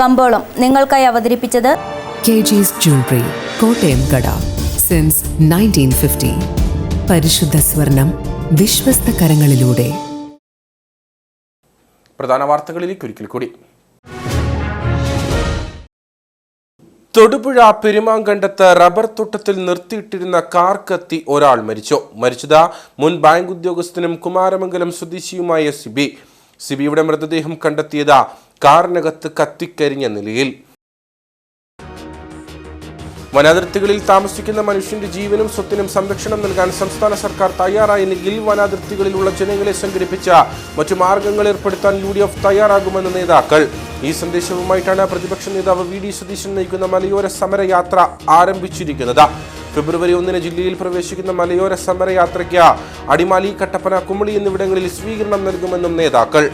കമ്പോളം നിങ്ങൾക്കായി അവതരിപ്പിച്ചത് KG's Jewelry, കോട്ടയം കട, സിൻസ് 1950. പരിശുദ്ധ സ്വർണം വിശ്വസ്ത കരങ്ങളിലൂടെ. പ്രധാന വാർത്തകളിലേക്ക് ഒരിക്കൽ കൂടി. തൊടുപുഴ പെരുമാങ്കണ്ടത്ത് റബ്ബർ തോട്ടത്തിൽ നിർത്തിയിട്ടിരുന്ന കാർ കത്തി ഒരാൾ മരിച്ചത് മുൻ ബാങ്ക് ഉദ്യോഗസ്ഥനും കുമാരമംഗലം സ്വദേശിയുമായ സിബിയുടെ മൃതദേഹം കണ്ടെത്തിയത് കാറിനകത്ത് കത്തിക്കരിഞ്ഞ നിലയിൽ. വനാതിർത്തികളിൽ താമസിക്കുന്ന മനുഷ്യന്റെ ജീവനും സ്വത്തിനും സംരക്ഷണം നൽകാൻ സംസ്ഥാന സർക്കാർ തയ്യാറായില്ലെങ്കിൽ വനാതിർത്തികളിലുള്ള ജനങ്ങളെ സംഘടിപ്പിച്ച മറ്റു മാർഗങ്ങൾ ഏർപ്പെടുത്താൻ UDF തയ്യാറാകുമെന്ന് നേതാക്കൾ. ഈ സന്ദേശവുമായിട്ടാണ് പ്രതിപക്ഷ നേതാവ് VD സതീശൻ നയിക്കുന്ന മലയോര സമരയാത്ര ആരംഭിച്ചിരിക്കുന്നത്. ഫെബ്രുവരി 1 ജില്ലയിൽ പ്രവേശിക്കുന്ന മലയോര സമരയാത്രയ്ക്ക് അടിമാലി, കട്ടപ്പന, കുമളി എന്നിവിടങ്ങളിൽ സ്വീകരണം നൽകുമെന്നും നേതാക്കൾ.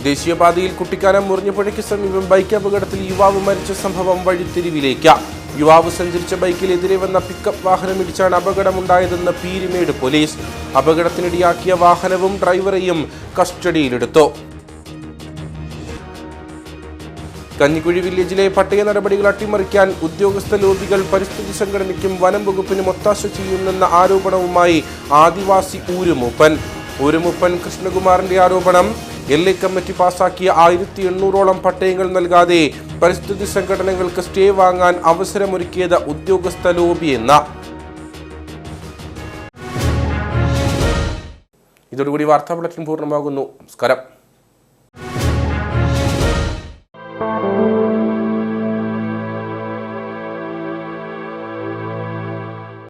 ദേശീയപാതയിൽ കുട്ടിക്കാനം മുറിഞ്ഞുപുഴയ്ക്ക് സമീപം ബൈക്ക് അപകടത്തിൽ യുവാവ് മരിച്ച സംഭവം വഴിത്തിരിവിലേക്ക്. യുവാവ് സഞ്ചരിച്ച ബൈക്കിലെതിരെ വന്ന പിക്കപ്പ് വാഹനം ഇടിച്ചാണ് അപകടമുണ്ടായതെന്ന് പീരുമേട് പോലീസ്. അപകടത്തിനിടയാക്കിയ വാഹനവും ഡ്രൈവറെയും കസ്റ്റഡിയിലെടുത്തു. കഞ്ഞിക്കുഴി വില്ലേജിലെ പട്ടയ നടപടികൾ അട്ടിമറിക്കാൻ ഉദ്യോഗസ്ഥ ലോബികൾ പരിസ്ഥിതി സംഘടനയ്ക്കും വനം വകുപ്പിനും ഒത്താശ ചെയ്യുന്നെന്ന ആരോപണവുമായി ആദിവാസി ഊരുമൂപ്പൻ കൃഷ്ണകുമാറിന്റെ ആരോപണം LA കമ്മിറ്റി പാസാക്കിയ 1,800ഓളം പട്ടയങ്ങൾ നൽകാതെ പരിസ്ഥിതി സംഘടനകൾക്ക് സ്റ്റേ വാങ്ങാൻ അവസരമൊരുക്കിയത് ഉദ്യോഗസ്ഥ ലോബിയെന്ന. ഇതോടുകൂടി വാർത്താ ബുള്ളറ്റിൻ പൂർണ്ണമാകുന്നു. നമസ്കാരം.